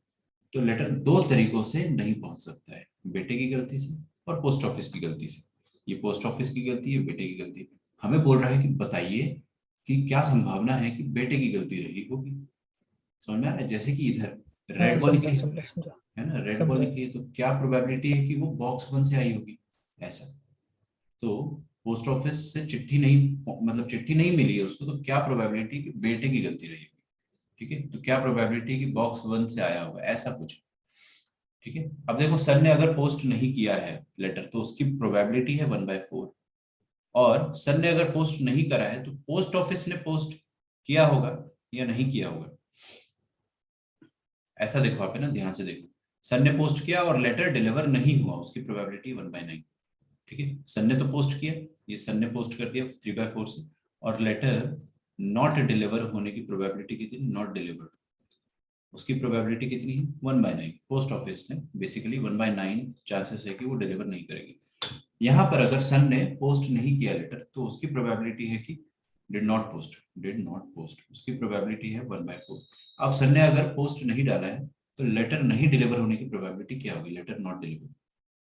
Speaker 1: तो लेटर दो तरीकों से नहीं पहुंच सकता है, बेटे की गलती से और पोस्ट ऑफिस की गलती से। ये पोस्ट ऑफिस की गलती है, बेटे की गलती है। हमें बोल रहा है कि बताइए कि क्या संभावना है कि बेटे की गलती रही होगी। समझ में आ रहा है, जैसे कि इधर
Speaker 3: हाँ
Speaker 1: रेड बॉल
Speaker 3: समझा
Speaker 1: निकली
Speaker 3: समझा समझा
Speaker 1: है ना, रेड बॉल
Speaker 3: समझा।
Speaker 1: निकली है, तो क्या प्रोबेबिलिटी है कि वो बॉक्स 1 से आई होगी, ऐसा। तो पोस्ट ऑफिस से चिट्ठी नहीं, मतलब चिट्ठी नहीं मिली है उसको, तो क्या प्रोबेबिलिटी कि बेटे की गलती रही होगी। ठीक है, तो क्या प्रोबेबिलिटी कि बॉक्स 1 से आया होगा, ऐसा कुछ। ठीक है, अब देखो सर ने अगर पोस्ट नहीं किया है लेटर, तो उसकी प्रोबेबिलिटी है 1/4। और सर ने अगर पोस्ट नहीं करा है, तो पोस्ट ऑफिस ने पोस्ट किया होगा या नहीं किया होगा, ऐसा देखो आप, है ना, ध्यान से देखो। सर ने पोस्ट किया और लेटर डिलीवर नहीं हुआ, उसकी प्रोबेबिलिटी 1/9। ठीक है, सर ने तो पोस्ट किया, ये सर ने पोस्ट कर दिया 3/4 से, और लेटर नॉट डिलीवर होने की प्रोबेबिलिटी कितनी, नॉट डिलीवर्ड, उसकी प्रोबेबिलिटी कितनी है 1/9। पोस्ट ऑफिस ने बेसिकली 1/9 चांसेस है कि वो डिलीवर नहीं करेगी। यहाँ पर अगर सन ने पोस्ट नहीं किया लेटर, तो उसकी प्रोबेबिलिटी है कि डिड नॉट पोस्ट, उसकी प्रोबेबिलिटी है 1/4। अब सन ने अगर पोस्ट नहीं डाला है, तो लेटर नहीं डिलीवर होने की प्रोबेबिलिटी क्या होगी, लेटर नॉट डिलीवर।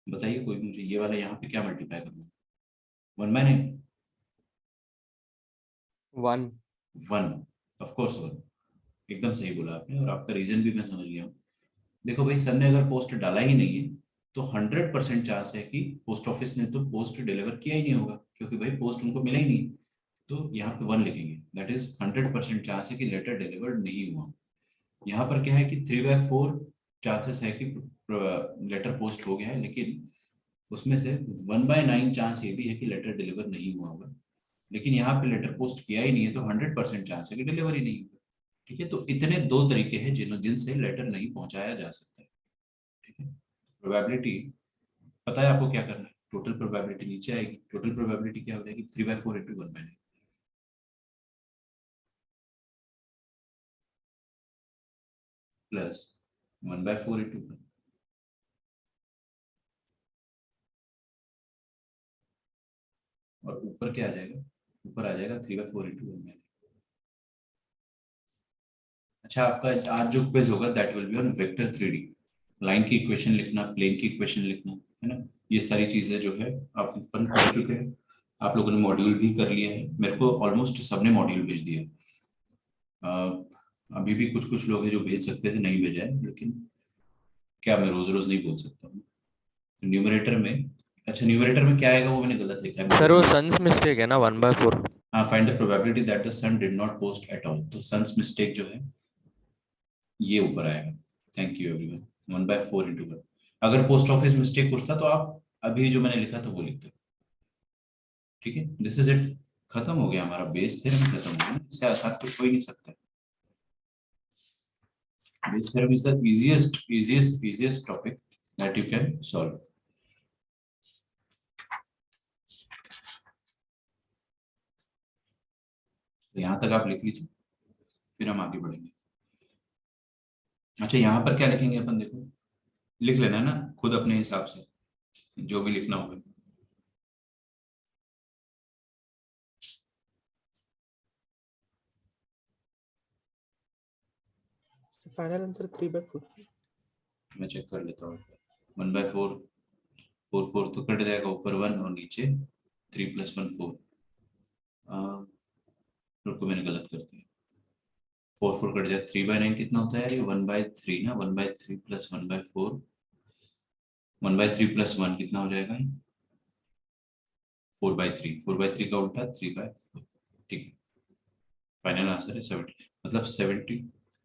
Speaker 1: बताइए कोई मुझे, ये वाला यहाँ पे क्या मल्टीप्लाई करना है, 1/9,
Speaker 4: 1।
Speaker 1: 1, ऑफ कोर्स 1, एकदम सही बोला आपने, और आपका रीजन भी मैं समझ गया हूँ। देखो भाई, सर ने अगर पोस्ट डाला ही नहीं है, तो 100% चांस है कि पोस्ट ऑफिस ने तो पोस्ट डिलीवर किया ही नहीं होगा, क्योंकि भाई पोस्ट उनको मिला ही नहीं। तो यहाँ पे 1 लिखेंगे, दैट इज 100% चांस है कि लेटर डिलीवर्ड नहीं हुआ। यहाँ पर क्या है कि 3/4 चांसेस है कि लेटर पोस्ट हो गया है, लेकिन उसमें से 1/9 चांस ये भी है कि लेटर डिलीवर नहीं हुआ होगा। लेकिन यहाँ पे लेटर पोस्ट किया ही नहीं है, तो 100% चांस है कि डिलीवरी नहीं होगा। ठीक है, तो इतने दो तरीके हैं जिनसे लेटर नहीं पहुंचाया जा सकता है। ठीक है, प्रोबेबिलिटी पता है आपको क्या करना है, टोटल प्रोबेबिलिटी नीचे आएगी, टोटल प्रोबेबिलिटी क्या हो जाएगी 3/4 इंटू 1/9, प्लस 1/4 इंटू 1, और ऊपर क्या आ जाएगा, ऊपर आ जाएगा 3/4 इंटू 1/9। अच्छा, आपका आज जो क्विज होगा that will be on vector 3D, line की इक्वेशन लिखना, प्लेन की इक्वेशन लिखना, है ना। ये सारी चीजें जो है आप अपन कर चुके हैं, आप लोगों ने मॉड्यूल भी कर लिया है, मेरे को ऑलमोस्ट सबने मॉड्यूल भेज दिया। अभी भी कुछ कुछ लोग हैं जो भेज सकते थे, नहीं भेजा है, लेकिन क्या मैं रोज रोज नहीं बोल सकता हूँ। तो न्यूमरेटर में, अच्छा न्यूमरेटर में क्या आएगा वो मैंने गलत लिखा है।
Speaker 4: सर वो सन्स मिस्टेक है ना 1/4।
Speaker 1: हाँ, find the probability that the son did not post at all, तो सन्स मिस्टेक जो है ये ऊपर आएगा। Thank you everyone, 1/4 into 1। अगर पोस्ट ऑफिस मिस्टेक पूछता तो आप अभी जो मैंने लिखा था वो लिखते। ठीक है, दिस इज इट, खत्म हो गया हमारा बेस थ्योरम, खत्म हो गया, इससे आसान तो कोई नहीं सकता। Bayes theorem is the easiest topic that you can solve. तो यहाँ तक आप लिख लीजिए, फिर हम आगे बढ़ेंगे। अच्छा, यहाँ पर क्या लिखेंगे अपन, देखो लिख लेना है ना खुद अपने हिसाब से, जो भी लिखना होगा।
Speaker 3: Final answer 3/4।
Speaker 1: मैं चेक कर लेता हूँ। 1/4, 4 तो कट जाएगा, ऊपर 1 और नीचे 3 + 1 4। रुको मैंने गलत कर दिया, 4 कट जाए, 3/9 कितना होता है यार, ये 1/3 ना, 1/3 + 1/4 1/3 + 1 कितना हो जाएगा? 4/3। 4/3 का उल्टा 3/4। ठीक है, फाइनल आंसर है 70। मतलब 70।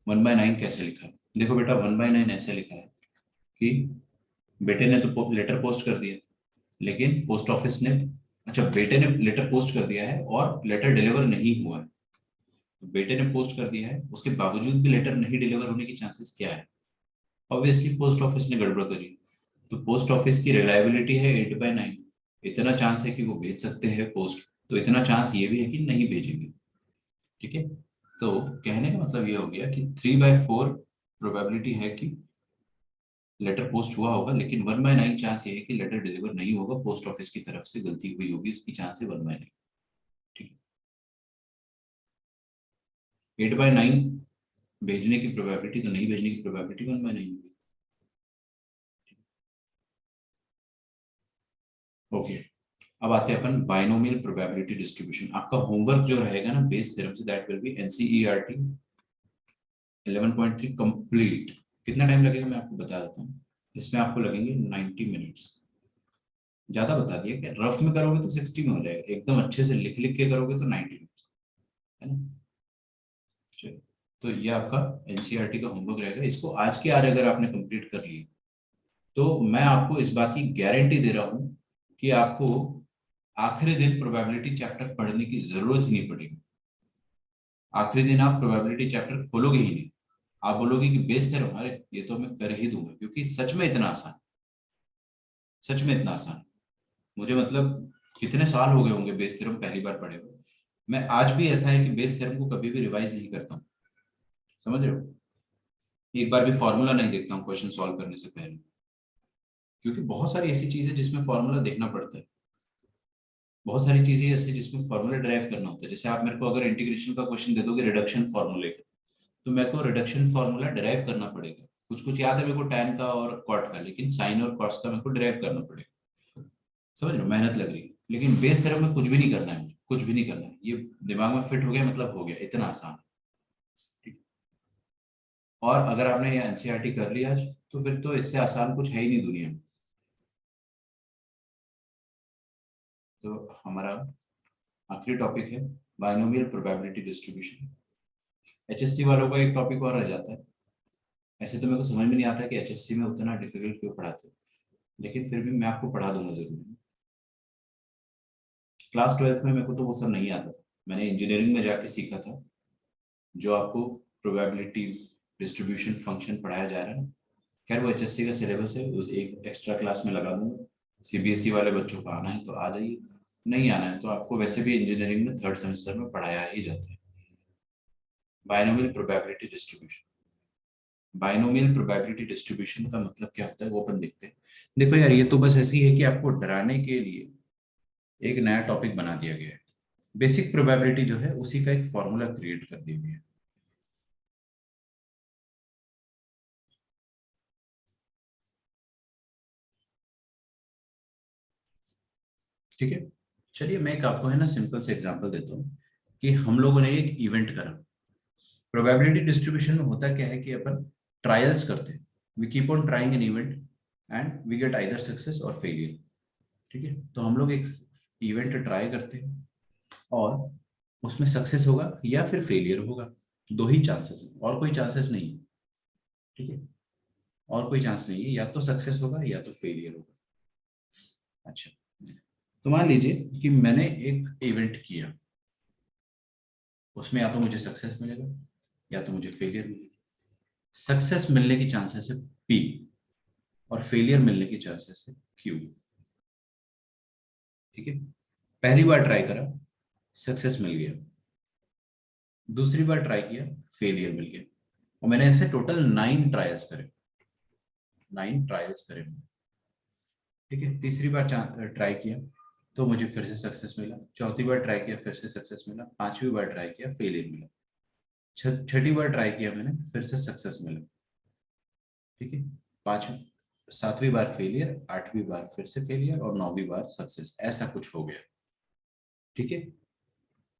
Speaker 1: 1/9 कैसे लिखा है? देखो बेटा, 1/9 ऐसे लिखा है कि बेटे ने तो लेटर पोस्ट कर दिया, लेकिन पोस्ट ऑफिस ने, अच्छा बेटे ने लेटर पोस्ट कर दिया है और लेटर डिलीवर नहीं हुआ है। तो बेटे ने पोस्ट कर दिया है, उसके बावजूद भी लेटर नहीं डिलीवर होने की चांसेस क्या है? ऑब्वियसली पोस्ट ऑफिस ने गड़बड़ करी। तो पोस्ट ऑफिस की रिलायबिलिटी है 8/9। इतना चांस है कि वो भेज सकते हैं पोस्ट, तो इतना चांस ये भी है कि नहीं भेजेंगे। ठीक है, तो कहने का मतलब ये हो गया कि 3/4 प्रोबेबिलिटी है कि लेटर पोस्ट हुआ होगा, लेकिन 1/9 चांस ये है कि लेटर डिलीवर नहीं होगा, पोस्ट ऑफिस की तरफ से गलती हुई होगी, उसकी चांस है 1/9। ठीक है, 8/9 भेजने की प्रोबेबिलिटी तो नहीं भेजने की प्रोबेबिलिटी 1/9 होगी। ओके, अब आते हैं अपन बाइनोमियल प्रोबेबिलिटी डिस्ट्रीब्यूशन। आपका होमवर्क जो रहेगा ना बेस थ्योरम से, that will be NCERT 11.3 complete. कितना टाइम लगेगा मैं आपको बता देता हूँ। इसमें आपको लगेंगे 90 मिनट्स। ज्यादा बता दिया क्या? रफ में करोगे तो 60 में हो जाएगा, एकदम अच्छे से लिख लिख के करोगे तो 90 मिनट्स, है ना? चलो, तो ये आपका एनसीईआरटी का होमवर्क रहेगा। इसको आज के आज अगर आपने कंप्लीट कर लिया तो मैं आपको इस बात की गारंटी दे रहा हूं कि आपको आखिरी दिन प्रोबेबिलिटी चैप्टर पढ़ने की जरूरत ही नहीं पड़ेगी। आखिरी दिन आप प्रोबेबिलिटी चैप्टर खोलोगे ही नहीं। आप बोलोगे कि बेस थ्योरम, अरे ये तो मैं कर ही दूंगा, क्योंकि सच में इतना आसान, सच में इतना आसान। मुझे मतलब कितने साल हो गए होंगे बेस थ्योरम पहली बार पढ़े हुए। मैं आज भी ऐसा है कि बेस थ्योरम को कभी भी रिवाइज नहीं करता हूँ, समझ रहे हो? एक बार भी फॉर्मूला नहीं देखता हूँ क्वेश्चन सॉल्व करने से पहले, क्योंकि बहुत सारी ऐसी चीजें जिसमें फॉर्मूला देखना पड़ता है। बहुत सारी चीजें ऐसी जिसमें फॉर्मूला ड्राइव करना होता है। जैसे आप मेरे को अगर इंटीग्रेशन का क्वेश्चन दे दोगे रिडक्शन फॉर्मूले का, तो मेरे को रिडक्शन फॉर्मूला ड्राइव करना पड़ेगा। कुछ कुछ याद है मेरे को टैन का और कॉट का, लेकिन साइन और कॉस का मेरे को ड्राइव करना पड़ेगा। समझ रहे हो? मेहनत लग रही है। लेकिन बेस थ्योरम में कुछ भी नहीं करना है मुझे, कुछ भी नहीं करना है। ये दिमाग में फिट हो गया मतलब हो गया, इतना आसान है। ठीक। और अगर आपने ये एनसीईआरटी कर लिया आज, तो फिर तो इससे आसान कुछ है ही नहीं दुनिया में। तो हमारा आखिरी टॉपिक है बाइनोमियल प्रोबेबिलिटी डिस्ट्रीब्यूशन। एचएससी वालों का एक टॉपिक और रह जाता है। ऐसे तो मेरे को समझ में नहीं आता कि एचएससी में उतना डिफिकल्ट क्यों पढ़ाते हैं, लेकिन फिर भी मैं आपको पढ़ा दूंगा जरूर। क्लास 12th में मेरे को तो वो सब नहीं आता था, मैंने इंजीनियरिंग में जाके सीखा था। जो आपको प्रोबेबिलिटी डिस्ट्रीब्यूशन फंक्शन पढ़ाया जा रहा है, खैर वो एचएससी का सिलेबस है, उस एक एक्स्ट्रा क्लास में लगा दूंगा। सीबीएसई वाले बच्चों को आना है तो आ जाइए, नहीं आना है तो आपको वैसे भी इंजीनियरिंग में 3rd सेमेस्टर में पढ़ाया ही जाता है। Binomial probability distribution. Binomial probability distribution का मतलब क्या होता है वो अपन देखते हैं। देखो यार, ये तो बस ऐसी है कि आपको डराने के लिए एक नया टॉपिक बना दिया गया है। बेसिक प्रोबेबिलिटी जो है उसी का एक फॉर्मूला क्रिएट कर दिया गया है। ठीक है, चलिए मैं एक आपको है ना सिंपल से एग्जांपल देता हूँ कि हम लोगों ने एक इवेंट करा। प्रोबेबिलिटी डिस्ट्रीब्यूशन में होता क्या है कि अपन ट्रायल्स करते हैं, we keep on trying an event and we get either success और फेलियर। ठीक है, तो हम लोग एक इवेंट ट्राई करते हैं और उसमें सक्सेस होगा या फिर फेलियर होगा। दो ही चांसेस है, और कोई चांसेस नहीं है। ठीक है, और कोई चांस नहीं है, या तो सक्सेस होगा या तो फेलियर होगा। अच्छा, तो मान लीजिए कि मैंने एक इवेंट किया, उसमें या तो मुझे सक्सेस मिलेगा या तो मुझे फेलियर मिलेगा। सक्सेस मिलने की चांसेस है P और फेलियर मिलने की चांसेस है Q। ठीक है, पहली बार ट्राई करा, सक्सेस मिल गया। दूसरी बार ट्राई किया, फेलियर मिल गया। और मैंने ऐसे टोटल 9 ट्रायल्स करे, 9 ट्रायल्स करे। ठीक है, तीसरी बार ट्राई किया तो मुझे फिर से सक्सेस मिला। चौथी बार ट्राई किया, फिर से सक्सेस मिला। पांचवी बार ट्राई किया, फेलियर मिला। छठी बार ट्राई किया मैंने, फिर से सक्सेस मिला। ठीक है, पांचवी सातवीं बार फेलियर, आठवीं बार फिर से फेलियर और 9वीं बार सक्सेस, ऐसा कुछ हो गया। ठीक है,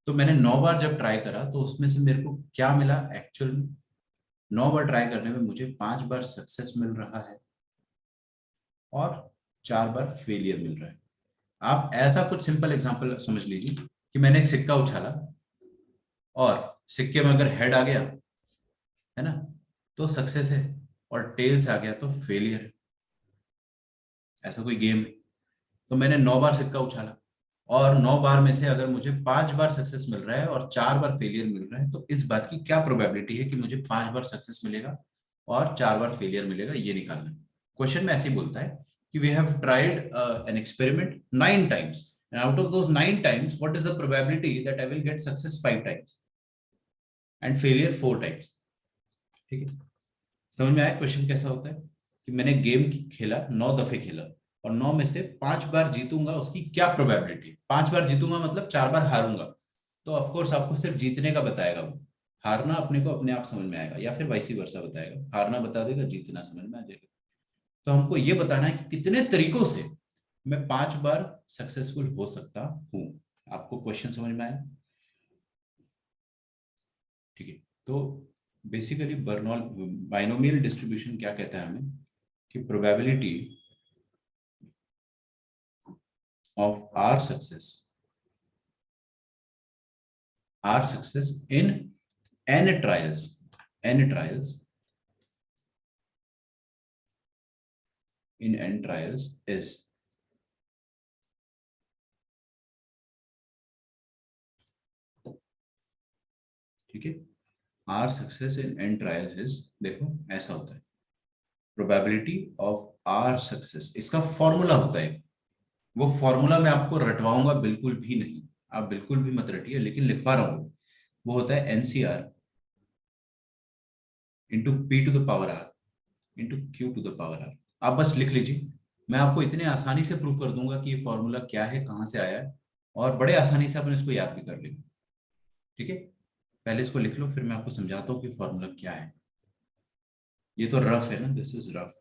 Speaker 1: तो मैंने 9 बार जब ट्राई करा तो उसमें से मेरे को क्या मिला एक्चुअल में? 9 बार ट्राई करने में मुझे 5 बार सक्सेस मिल रहा है और 4 बार फेलियर मिल रहा है। आप ऐसा कुछ सिंपल एग्जांपल समझ लीजिए कि मैंने एक सिक्का उछाला और सिक्के में अगर हेड आ गया है ना तो सक्सेस है, और टेल्स आ गया तो फेलियर है। ऐसा कोई गेम है। तो मैंने 9 बार सिक्का उछाला और 9 बार में से अगर मुझे 5 बार सक्सेस मिल रहा है और 4 बार फेलियर मिल रहा है, तो इस बात की क्या प्रोबेबिलिटी है कि मुझे 5 बार सक्सेस मिलेगा और 4 बार फेलियर मिलेगा, ये निकालना है। क्वेश्चन में ऐसे ही बोलता है कि we have tried an experiment 9 times and out of those 9 times what is the probability that I will get success 5 times and failure 4 times। ठीक है, समझ में आया क्वेश्चन कैसा होता है कि मैंने गेम खेला 9 दफे खेला और 9 में से 5 बार जीतूंगा, उसकी क्या प्रोबेबिलिटी है। 5 बार जीतूंगा मतलब 4 बार हारूंगा, तो ऑफ कोर्स आपको सिर्फ जीतने का बताएगा वो, हारना अपने को अपने आप समझ में आएगा, या फिर वाइसी वर्सा बताएगा, हारना बता देगा, जीतना समझ में आ जाएगा। तो हमको ये बताना है कि कितने तरीकों से मैं 5 बार सक्सेसफुल हो सकता हूं। आपको क्वेश्चन समझ में आया? ठीक है, तो बेसिकली बर्नौली बाइनोमियल डिस्ट्रीब्यूशन क्या कहता है हमें कि probability of R success in n trials is ठीक है, R success in n trials is, देखो ऐसा होता है प्रोबेबिलिटी ऑफ आर सक्सेस, इसका फॉर्मूला होता है। वो फॉर्मूला मैं आपको रटवाऊंगा बिल्कुल भी नहीं, आप बिल्कुल भी मत रटिए, लेकिन लिखवा रहा हूं। वो होता है NCR into P to the power R into Q to the power R. आप बस लिख लीजिए, मैं आपको इतने आसानी से प्रूफ कर दूंगा कि ये फॉर्मूला क्या है, कहां से आया है, और बड़े आसानी से अपन इसको याद भी कर लेंगे। ठीक है, पहले इसको लिख लो, फिर मैं आपको समझाता हूँ कि फॉर्मूला क्या है। ये तो रफ है ना, दिस इज रफ।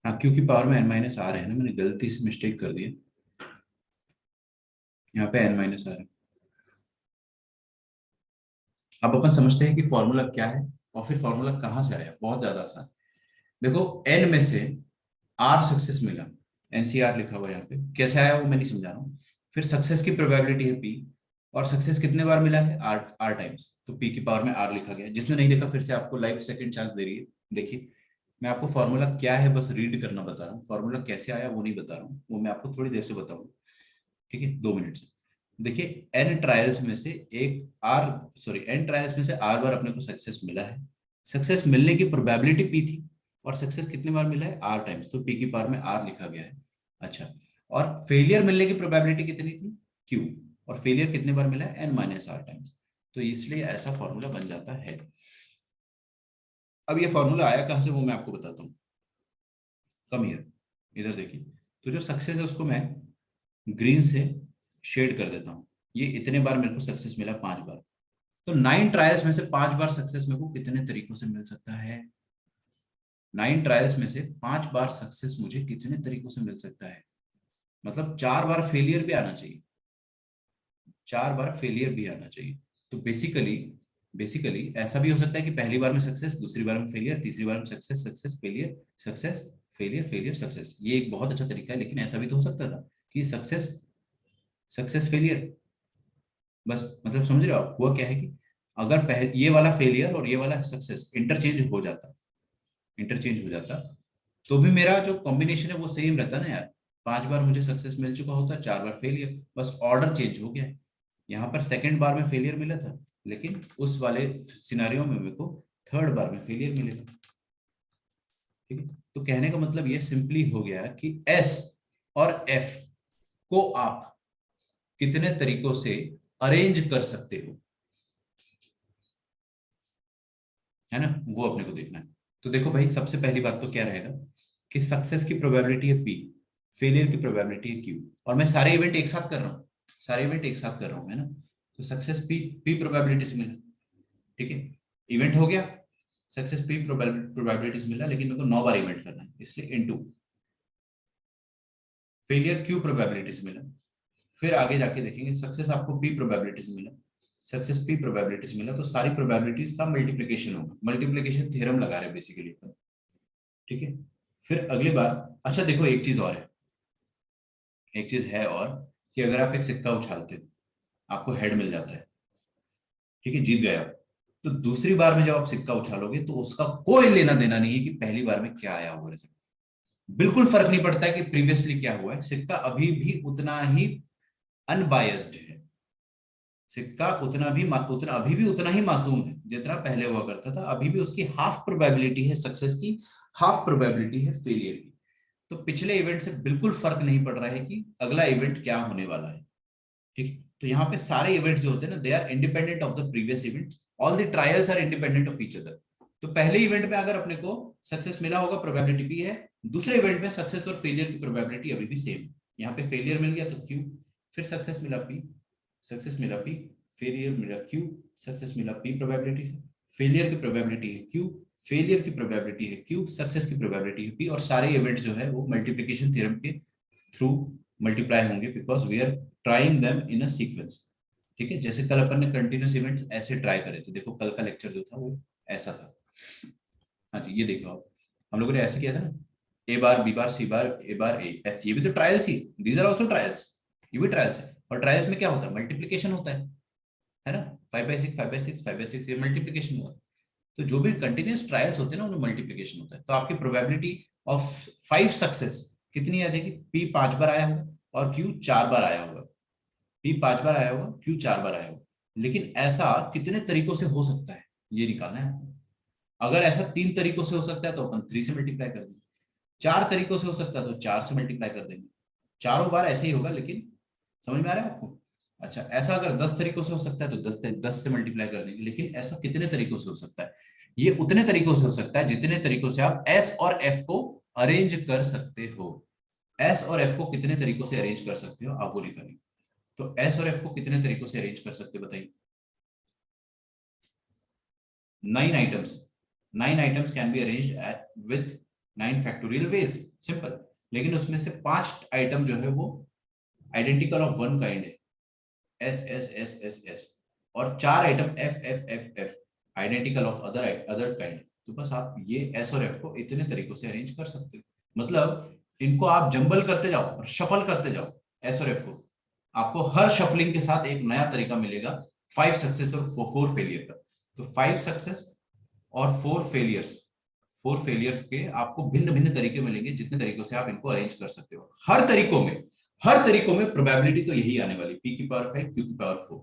Speaker 1: हाँ, क्योंकि पावर में n माइनस आर है ना, मैंने गलती से मिस्टेक कर दी है, यहाँ पे n माइनस आर है। अब अपन समझते हैं कि फॉर्मूला क्या है और फिर फॉर्मूला कहाँ से आया। बहुत ज्यादा आसान। देखो n में से r सक्सेस मिला, एनसीआर लिखा हुआ है यहाँ पे, कैसे आया वो मैं नहीं समझा रहा हूँ। फिर सक्सेस की प्रोबेबिलिटी है p, और सक्सेस कितने बार मिला है, r टाइम्स, तो p की पावर में r लिखा गया। जिसने नहीं देखा फिर से आपको लाइफ सेकंड चांस दे रही है। देखिए, मैं आपको फॉर्मूला क्या है बस रीड करना बता रहा हूँ, फॉर्मूला कैसे आया वो नहीं बता रहा हूँ, वो मैं आपको थोड़ी देर से बताऊंगा। ठीक है, 2 मिनट से। देखिए, n ट्रायल्स में से r बार अपने को सक्सेस मिला है। सक्सेस मिलने की प्रोबेबिलिटी p थी, और सक्सेस कितने बार मिला है, r टाइम्स, तो p की पावर में r लिखा गया है। अच्छा, और फेलियर मिलने की प्रोबेबिलिटी कितनी थी, q, और फेलियर कितने बार मिला है, n माइनस r टाइम्स, तो इसलिए ऐसा फॉर्मूला बन जाता है। अब ये फॉर्मूला आया कहां से वो मैं आपको बताता हूँ। कम हियर, इधर देखिए, तो जो सक्सेस है उसको मैं ग्रीन से शेड कर देता हूँ। ये इतने बार मेरे को सक्सेस मिला, 5 बार। तो 9 ट्रायल्स में से 5 बार सक्सेस मेरे को कितने तरीकों से मिल सकता है। 9 ट्रायल्स में से 5 बार सक्सेस मुझे कितने तरीकों से मिल सकता है, मतलब 4 बार फेलियर भी आना चाहिए, 4 बार फेलियर भी आना चाहिए। तो बेसिकली ऐसा भी हो सकता है कि पहली बार में सक्सेस, दूसरी बार में फेलियर, तीसरी बार में success, success failure, success failure, failure success. ये एक बहुत अच्छा तरीका है, लेकिन ऐसा भी तो हो सकता था कि सक्सेस सक्सेस फेलियर, बस मतलब समझ रहे हो आप। हुआ क्या है कि अगर ये वाला फेलियर और ये वाला सक्सेस इंटरचेंज हो जाता तो भी मेरा जो कॉम्बिनेशन है वो सेम रहता ना यार। 5 बार मुझे सक्सेस मिल चुका होता, 4 बार फेलियर, बस ऑर्डर चेंज हो गया है। यहाँ पर सेकंड बार में फेलियर मिला था, लेकिन उस वाले सिनारियो में मेरे को थर्ड बार में फेलियर मिलेगा। ठीक है, तो कहने का मतलब ये सिंपली हो गया कि एस और एफ को आप कितने तरीकों से अरेंज कर सकते हो, है ना, वो अपने को देखना है। तो देखो भाई, सबसे पहली बात तो क्या रहेगा कि सक्सेस की प्रोबेबिलिटी है p, फेलियर की प्रोबेबिलिटी है q, और मैं सारे इवेंट एक साथ कर रहा हूँ, है ना। तो सक्सेस p प्रोबेबिलिटी से मिला, ठीक है, इवेंट हो गया, सक्सेस p प्रोबेबिलिटी से मिला, लेकिन मेरे को 9 बार इवेंट करना है, इसलिए इनटू फेलियर q प्रोबेबिलिटी से मिला, फिर आगे जाके देखेंगे सक्सेस आपको p प्रोबेबिलिटीज मिला, सक्सेस p प्रोबेबिलिटीज मिला, तो सारी प्रोबेबिलिटीज का मल्टीप्लिकेशन होगा, मल्टीप्लिकेशन थ्योरम लगा रहे हैं बेसिकली, ठीक है। फिर अगली बार, अच्छा देखो एक चीज और है, एक चीज है और, कि अगर आप एक सिक्का उछालते हो, आपको हेड मिल जाता है, ठीक है, जीत गए आप, तो दूसरी बार में जब आप सिक्का उछालोगे तो उसका कोई लेना देना नहीं है कि पहली बार में क्या आया होगा रिजल्ट, बिल्कुल फर्क नहीं पड़ता है कि प्रीवियसली क्या हुआ है, सिक्का अभी भी उतना ही अनबायस्ड है, सिक्का उतना अभी भी उतना ही मासूम है जितना पहले हुआ करता था, अभी भी उसकी हाफ प्रोबेबिलिटी है सक्सेस की, हाफ प्रोबेबिलिटी है फेलियर की। तो पिछले इवेंट से बिल्कुल फर्क नहीं पड़ रहा है कि अगला इवेंट क्या होने वाला है, ठीक है। तो यहाँ पे सारे इवेंट जो होते हैं ना, they are independent of the previous event, all the trials are independent of each other. तो पहले इवेंट में अगर अपने को सक्सेस मिला होगा, प्रोबेबिलिटी पी है, दूसरे इवेंट में सक्सेस और फेलियर की प्रोबेबिलिटी अभी भी सेम, यहाँ पे फेलियर मिल गया तो क्यू, फिर सक्सेस मिला पी, सक्सेस मिला पी, फेलियर मिला क्यू, सक्सेस मिला पी प्रोबेबिलिटी से, फेलियर की प्रोबेबिलिटी है क्यू, फेलियर की प्रोबेबिलिटी है क्यू, सक्सेस की प्रोबेबिलिटी है पी, और सारे इवेंट जो है वो मल्टीप्लिकेशन थ्योरम के थ्रू मल्टीप्लाई होंगे, because we are trying them in a sequence, ठीक है। जैसे कल अपन ने कंटिन्यूस इवेंट ऐसे ट्राई करे थे, देखो कल का लेक्चर जो था वो ऐसा था, हाँ जी, ये देखो आप, हम लोगों ने ऐसे किया था ना, ए बार B bar C bar A bar A S, ये भी तो ट्रायल्स ही, दीज आर आल्सो ट्रायल्स, ये भी ट्रायल्स है, और ट्रायल्स में क्या होता है, मल्टीप्लिकेशन होता है ना, 5/6 5/6 5/6, ये मल्टीप्लिकेशन हुआ। तो जो भी कंटिन्यूस ट्रायल्स होते हैं ना, उनमें मल्टीप्लिकेशन होता है। तो आपकी प्रोबेबिलिटी ऑफ 5 सक्सेस कितनी आ जाएगी, पी 5 बार आया होगा और क्यू 4 बार आया होगा, पी 5 बार आया होगा, क्यू 4 बार आया होगा। लेकिन ऐसा कितने तरीकों से हो सकता है ये निकालना है आपको। अगर ऐसा 3 तरीकों से हो सकता है तो अपन 3 से मल्टीप्लाई कर देंगे, 4 तरीकों से हो सकता है तो 4 से मल्टीप्लाई कर देंगे, चारों बार ऐसे ही होगा, लेकिन समझ में आ रहा है आपको। अच्छा, ऐसा अगर 10 तरीकों से हो सकता है तो 10 से मल्टीप्लाई कर देंगे, लेकिन ऐसा कितने तरीकों से हो सकता है, ये उतने तरीकों से हो सकता है जितने तरीकों से आप एस और एफ को अरेंज कर सकते हो। एस और एफ को कितने तरीकों से अरेंज कर सकते हो आप वो निकालिए। तो एस और एफ को कितने तरीकों से अरेंज कर सकते हो बताइए। 9 items, 9 items can be arranged with 9 factorial veg, simple. लेकिन उसमें से 5 आइटम जो है वो आइडेंटिकल ऑफ वन काइंड है, S S S S S, और 4 item F F F F identical of other kind. तो बस आप ये एस और एफ को इतने तरीकों से अरेंज कर सकते हो, मतलब इनको आप जंबल करते जाओ और शफल करते जाओ एस और एफ को, आपको हर शफलिंग के साथ एक नया तरीका मिलेगा 5 सक्सेस और 4 फेलियर का। तो 5 सक्सेस और 4 फेलियर्स के आपको भिन्न भिन्न तरीके मिलेंगे, जितने तरीकों से आप इनको अरेंज कर सकते हो। हर तरीकों में प्रोबेबिलिटी तो यही आने वाली, p की पावर 5 q की पावर 4,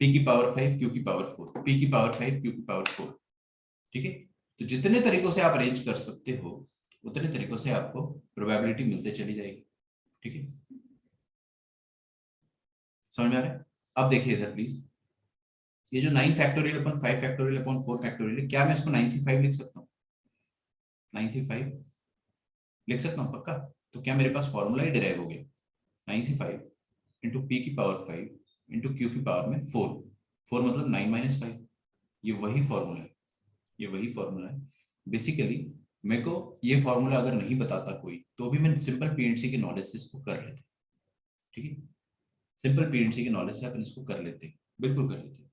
Speaker 1: p की पावर 5 q की पावर 4, p की पावर 5 q की पावर 4, ठीक है। तो जितने तरीकों से आप अरेंज कर सकते हो उतने तरीकों से आपको प्रोबेबिलिटी मिलते चली जाएगी, ठीक है। समझ में आ रहा है। अब देखिए इधर प्लीज, ये जो 9 factorial upon 5 factorial upon 4 factorial, क्या मैं इसको 9c5 लिख सकता हूँ, 9c5 लिख सकता हूँ पक्का। तो क्या मेरे पास फॉर्मूला ही डिराइव हो गया, 9c5 इंटू पी की पावर 5 इंटू क्यू की पावर में 4 मतलब 9 - 5, ये वही फॉर्मूला है। बेसिकली मेरे को ये फॉर्मूला अगर नहीं बताता कोई तो भी मैं सिंपल पीएनसी के नॉलेज से इसको कर लेते, ठीक है। सिंपल पीएनसी के नॉलेज से अपन इसको कर लेते, बिल्कुल कर लेते,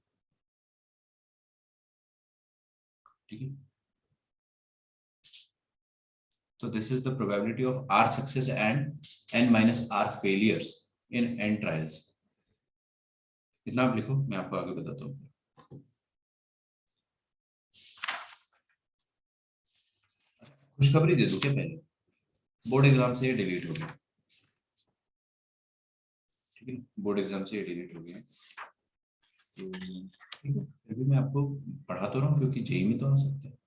Speaker 1: ठीक है। So this is the probability of R success and n minus R failures in n trials. इतना आप लिखो, मैं आपको आगे बताता हूँ। खुशखबरी दे दूं क्या पहले, बोर्ड एग्जाम से ये डिलीट हो गया, ठीक है, बोर्ड एग्जाम से ये डिलीट हो गया। तो ठीक है, फिर भी मैं आपको पढ़ा तो रहा हूँ क्योंकि जेईई में तो आ सकता है।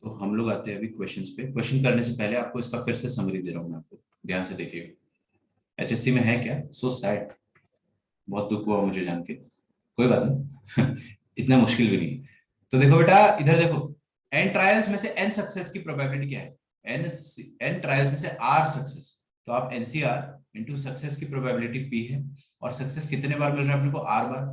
Speaker 1: तो हम लोग आते हैं अभी क्वेश्चंस पे। क्वेश्चन करने से पहले आपको इसका फिर से समरी दे रहा हूँ मैं आपको, ध्यान से देखिएगा। एचएससी में है क्या, सो सैड, बहुत दुख हुआ मुझे जान के, कोई बात नहीं इतना मुश्किल भी नहीं। तो देखो बेटा, इधर देखो, एन ट्रायल्स में से एन सक्सेस की प्रोबेबिलिटी क्या है, एन ट्रायल्स में से आर सक्सेस, तो आप एनसीआर इनटू सक्सेस की प्रोबेबिलिटी पी है, और सक्सेस कितने बार मिल रहा है अपने को, आर बार।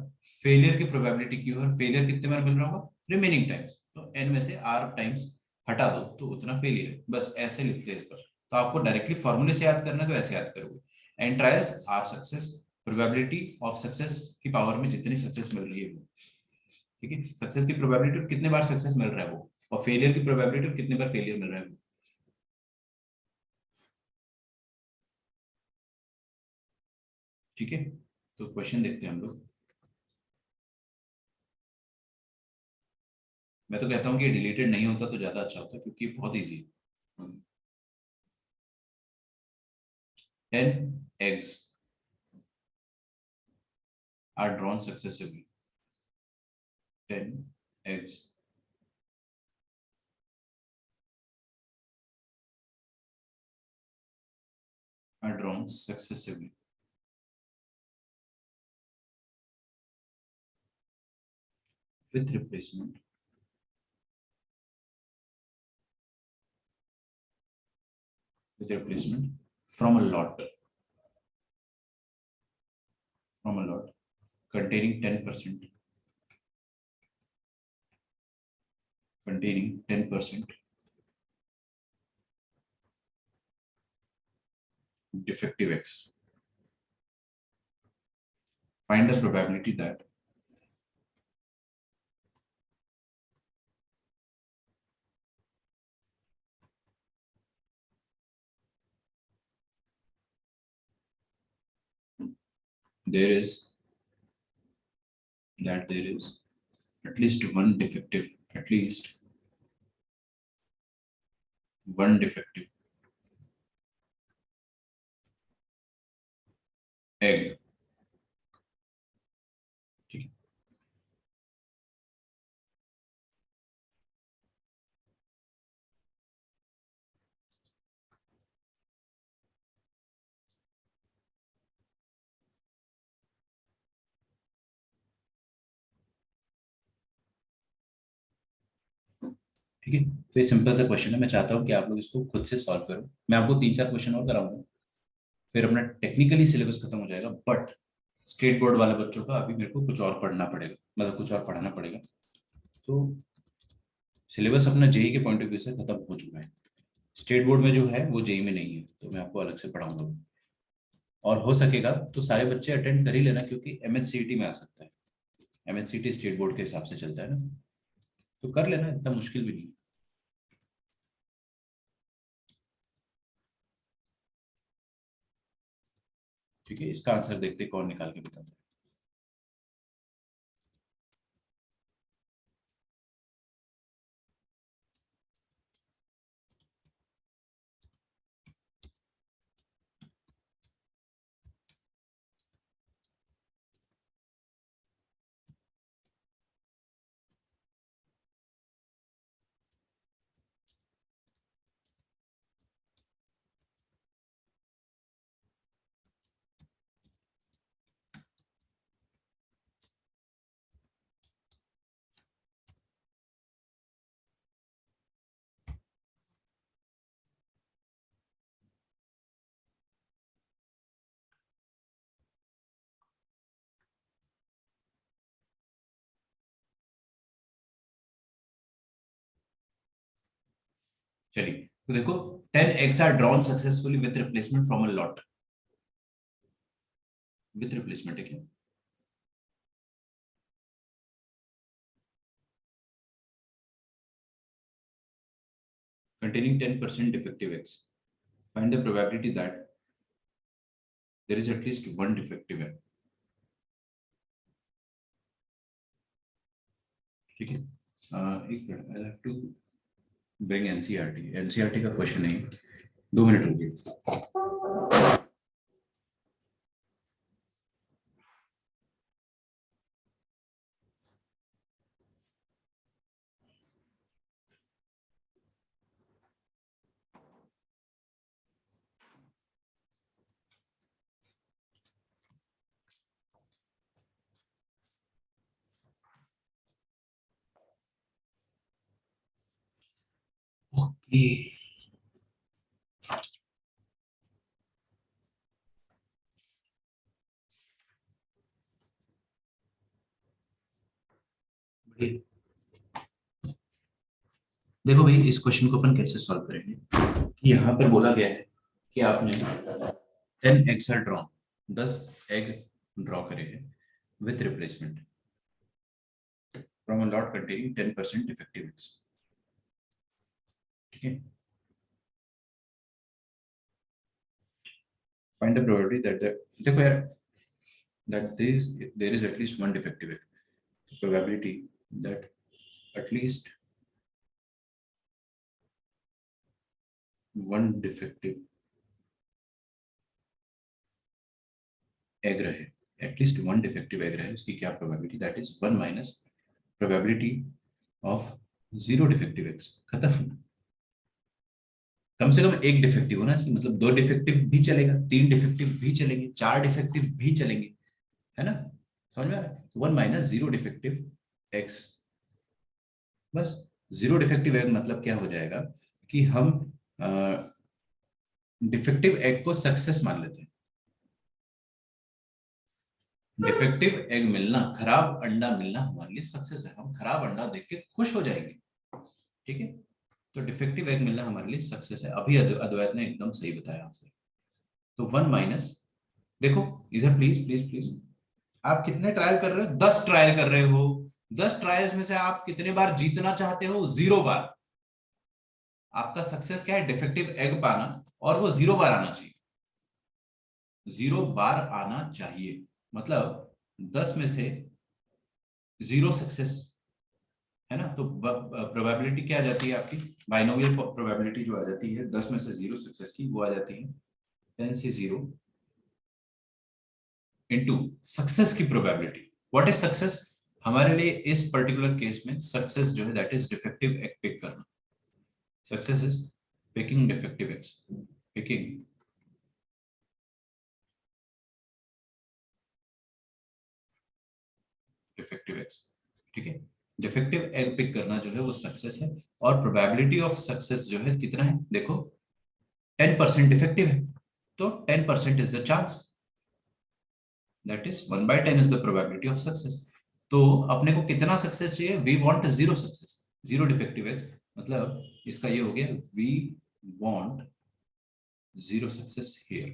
Speaker 1: फेलियर की प्रोबेबिलिटी क्यू है, फेलियर कितने बार मिल रहा होगा, रिमेनिंग टाइम्स, तो n में से r टाइम्स हटा दो तो उतना फेलियर है, बस ऐसे लिखते हैं इस पर। तो आपको डायरेक्टली फॉर्मूले से याद करना है तो ऐसे याद करोगे, n trials r success, probability of success की पावर में जितनी सक्सेस मिल रही है वो, ठीक है, सक्सेस की प्रोबेबिलिटी कितने बार सक्सेस मिल रहा है वो, और फेलियर की प्रोबेबिलिटी कितने बार फेलियर मिल रहा है वो। ठीक है, तो क्वेश्चन देखते हैं हम लोग। मैं तो कहता हूँ कि डिलीटेड नहीं होता तो ज्यादा अच्छा होता क्योंकि बहुत इजी है। 10 eggs are drawn successively. 10 eggs are drawn successively. With replacement from a lot containing 10% defective eggs. Find the probability that there is at least one defective egg. ठीक है, ठीक है। तो ये सिंपल सा क्वेश्चन है, मैं चाहता हूँ कि आप लोग इसको खुद से सॉल्व करो। मैं आपको 3-4 क्वेश्चन और कराऊंगा, फिर अपना टेक्निकली सिलेबस खत्म हो जाएगा। बट स्टेट बोर्ड वाले बच्चों का अभी मेरे को कुछ और पढ़ना पड़ेगा, मतलब कुछ और पढ़ाना पड़ेगा। तो सिलेबस अपना जेई के पॉइंट ऑफ व्यू से खत्म हो चुका है। स्टेट बोर्ड में जो है वो जेई में नहीं है, तो मैं आपको अलग से पढ़ाऊंगा। और हो सकेगा तो सारे बच्चे अटेंड कर ही लेना, क्योंकि एमएचसीईटी में आ सकता है। एमएचसीईटी स्टेट बोर्ड के हिसाब से चलता है ना, तो कर लेना, इतना मुश्किल भी नहीं है। ठीक है, इसका आंसर देखते कौन निकाल के बताता है। चलिए, तो देखो, 10 eggs are drawn successfully with replacement from a lot. With replacement है क्या? Containing 10% defective eggs. Find the probability that there is at least one defective egg. ठीक है, एक minute, I have to bring NCERT का question है, 2 minute रुकिए। Okay, बढ़िया। देखो भाई इस क्वेश्चन को अपन कैसे सॉल्व करेंगे कि यहाँ पर बोला गया है कि आपने 10 eggs are drawn, 10 egg draw करे हैं with replacement from a lot containing 10% defective eggs. ठीक है, find the probability that देखो यार that there is at least one defective egg. The probability that at least one defective egg रहे, at least one defective egg रहे, उसकी क्या probability? That is 1 minus probability of 0 defective eggs. खत्म. कम से कम एक defective होना चाहिए, मतलब 2 डिफेक्टिव भी चलेगा, 3 डिफेक्टिव भी चलेंगे, 4 डिफेक्टिव भी चलेंगे, है ना? समझ में आ रहा है? 1 minus 0 defective eggs. बस 0 डिफेक्टिव एग मतलब क्या हो जाएगा कि हम डिफेक्टिव एग को सक्सेस मान लेते हैं. डिफेक्टिव एग मिलना, खराब अंडा मिलना हमारे लिए सक्सेस है. हम खराब अंडा देख के खुश हो जाएंगे. ठीक है, तो डिफेक्टिव एग मिलना हमारे लिए सक्सेस है. अभी अद्वैत ने एकदम सही बताया आंसर. तो 1 माइनस, देखो इधर प्लीज प्लीज प्लीज, आप कितने ट्रायल कर रहे हो? 10 ट्रायल कर रहे हो. 10 ट्रायल्स में से आप कितने बार जीतना चाहते हो? 0 बार. आपका सक्सेस क्या है? डिफेक्टिव एग पाना, और वो 0 बार आना चाहिए. 0 बार आना चाहिए, मतलब 10 में से 0 सक्सेस है ना. तो प्रोबेबिलिटी क्या आ जाती है आपकी? बाइनोमियल प्रोबेबिलिटी जो आ जाती है 10 में से 0 सक्सेस की, वो आ जाती है 10 से 0 इनटू सक्सेस की प्रोबेबिलिटी. What is success? हमारे लिए इस पर्टिकुलर केस में सक्सेस जो है that is defective egg pick करना. Success is picking defective eggs, picking defective eggs. ठीक है, डिफेक्टिव एग पिक करना जो है वो सक्सेस है. और प्रोबेबिलिटी ऑफ सक्सेस जो है कितना है? देखो 10% डिफेक्टिव है, तो 10% is the chance, that is 1/10 is the probability of success. तो अपने को कितना सक्सेस चाहिए? We want 0 success, 0 defective eggs. मतलब इसका ये हो गया, वी वांट 0 सक्सेस हियर.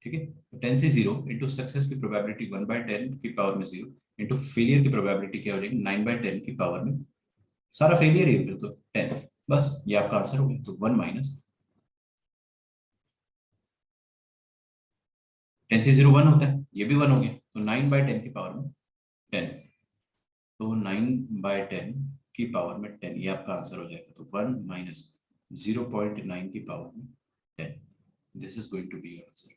Speaker 1: ठीक है, 10 से 0 इंटू सक्सेस की प्रोबेबिलिटी 1/10 की पावर में 0 इंटू फेलियर की प्रोबेबिलिटी क्या हो जाएगी? 9/10 की पावर में, सारा फेलियर ही फिर तो 10. बस ये आपका आंसर हो गया. तो 1 माइनस 10 से 0 1 होता है, ये भी 1 हो गया, तो 9/10 की पावर में 10. तो 9/10 की पावर में 10, ये आपका आंसर हो जाएगा. तो 1 माइनस 0.9 की पावर में 10. This is going to be your answer.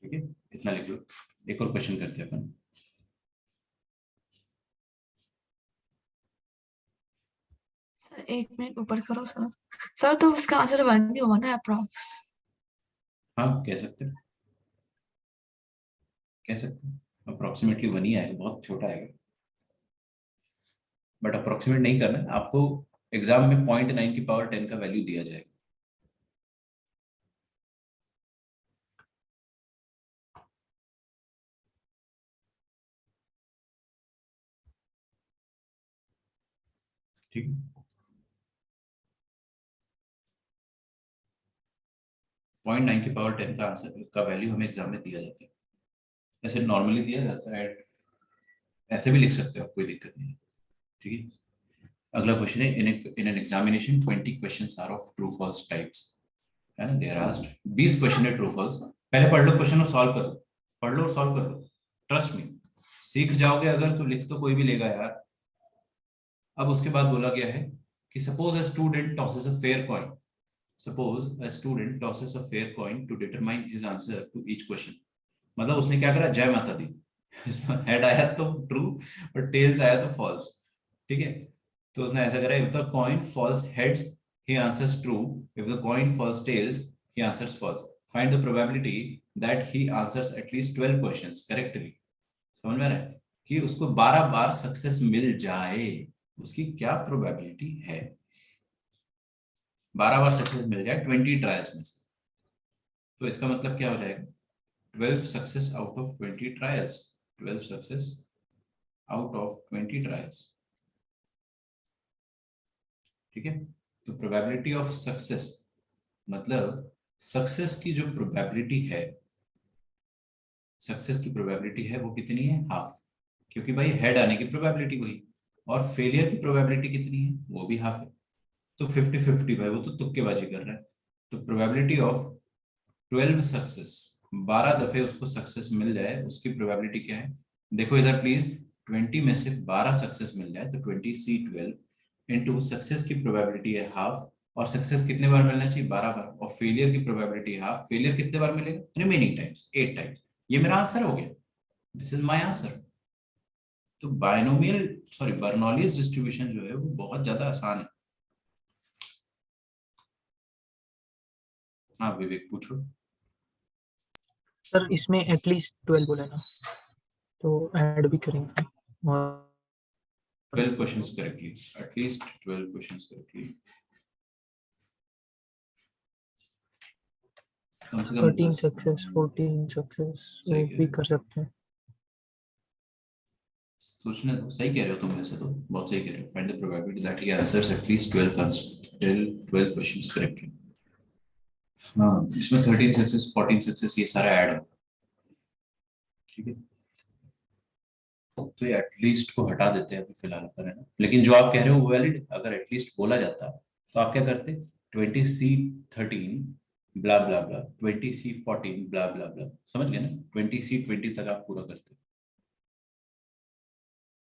Speaker 1: ठीक है, इतना लिख लो. एक और क्वेश्चन करते हैं अपन.
Speaker 2: सर 1 मिनट ऊपर करो सर. सर तो उसका आंसर 1 ही होगा ना अप्रॉक्स?
Speaker 1: हाँ कह सकते हैं, कह सकते हैं. अप्रोक्सीमेटली 1 ही आएगा, बहुत छोटा आएगा, बट अप्रोक्सीमेट नहीं करना है आपको. एग्जाम में 0.9 की पावर 10 का वैल्यू दिया जाएगा. ठीक है, 0.9 की पावर 10 का आंसर का वैल्यू हमें एग्जाम में दिया जाता है. ऐसे नॉर्मली दिया जाता है, ऐसे भी लिख सकते हो, कोई दिक्कत नहीं. ठीक है, अगला क्वेश्चन है, in an examination 20 questions are of true false types, है ना. दे आर आस्क्ड 20 क्वेश्चन है ट्रू फॉल्स. पहले पढ़ लो क्वेश्चन और सॉल्व करो, पढ़ लो और सॉल्व कर लो. ट्रस्ट मी, सीख जाओगे अगर तो लिख तो कोई भी लेगा यार. अब उसके बाद बोला गया है कि suppose a student tosses a fair coin. Suppose a student tosses a fair coin to determine his answer to each question. मतलब उसने क्या करा? जय माता दी. हेड आया तो ट्रू और टेल्स आया तो फॉल्स. ठीक है, तो उसने ऐसा करा, if the coin falls heads he answers true, if the coin falls tails he answers false. Find the probability that he answers at least 12 questions correctly. समझ में आ रहा है कि उसको 12 बार सक्सेस मिल जाए, उसकी क्या प्रोबेबिलिटी है? 12 बार सक्सेस मिल जाए 20 ट्रायल्स में से. तो इसका मतलब क्या हो जाएगा, 12 success out of 20 trials, 12 success out of 20 trials. ठीक है, तो प्रोबेबिलिटी ऑफ सक्सेस मतलब सक्सेस की जो प्रोबेबिलिटी है, सक्सेस की प्रोबेबिलिटी है वो कितनी है, हाफ, क्योंकि भाई हेड आने की प्रोबेबिलिटी वही, और फेलियर की प्रोबेबिलिटी कितनी है, वो भी हाफ है। तो 50-50 भाई, वो तो तुक्केबाजी कर रहा है। तो प्रोबेबिलिटी ऑफ 12 सक्सेस, 12 दफे उसको सक्सेस मिल जाए, उसकी प्रोबेबिलिटी क्या है, देखो इधर प्लीज, 20 में से 12 सक्सेस मिल जाए तो 20C12 इंटू सक्सेस की प्रोबेबिलिटी है हाफ, और सक्सेस कितने बार मिलना चाहिए, 12 बार, और फेलियर की प्रोबेबिलिटी हाफ, फेलियर कितने बार मिलेगा, रिमेनिंग टाइम्स, 8 टाइम्स। ये मेरा आंसर हो गया, दिस इज माय आंसर। तो बायनोमियल सॉरी बर्नौलीज डिस्ट्रीब्यूशन जो है वो बहुत ज्यादा आसान है। हाँ विवेक पूछो।
Speaker 3: सर इसमें एटलीस्ट 12 बोला ना, तो ऐड भी करेंगे और
Speaker 1: 12 questions correctly, at least 12 questions correctly, कम से कम
Speaker 3: 13
Speaker 1: 10।
Speaker 3: सक्सेस 14 सक्सेस
Speaker 1: सही
Speaker 3: वो
Speaker 1: कह
Speaker 3: भी
Speaker 1: रहे हो,
Speaker 3: कर सकते हैं।
Speaker 1: सोचने दो, सही कह रहे हो तुम, वैसे तो बहुत सही कह रहे हो। Find the probability that he answers at least 12 questions correctly. हाँ इसमें 13 सक्सेस 14 सक्सेस ये सारा ऐड हो, ठीक है। तो ये एटलीस्ट को हटा देते हैं अभी फिलहाल पर, है ना, लेकिन जो आप कह रहे हो वो वैलिड, अगर एटलीस्ट बोला जाता तो आप क्या करते, 20C13 ब्ला ब्ला ब्ला, 20C14 ब्ला ब्ला ब्ला, समझ गए ना, 20C20 तक आप पूरा करते।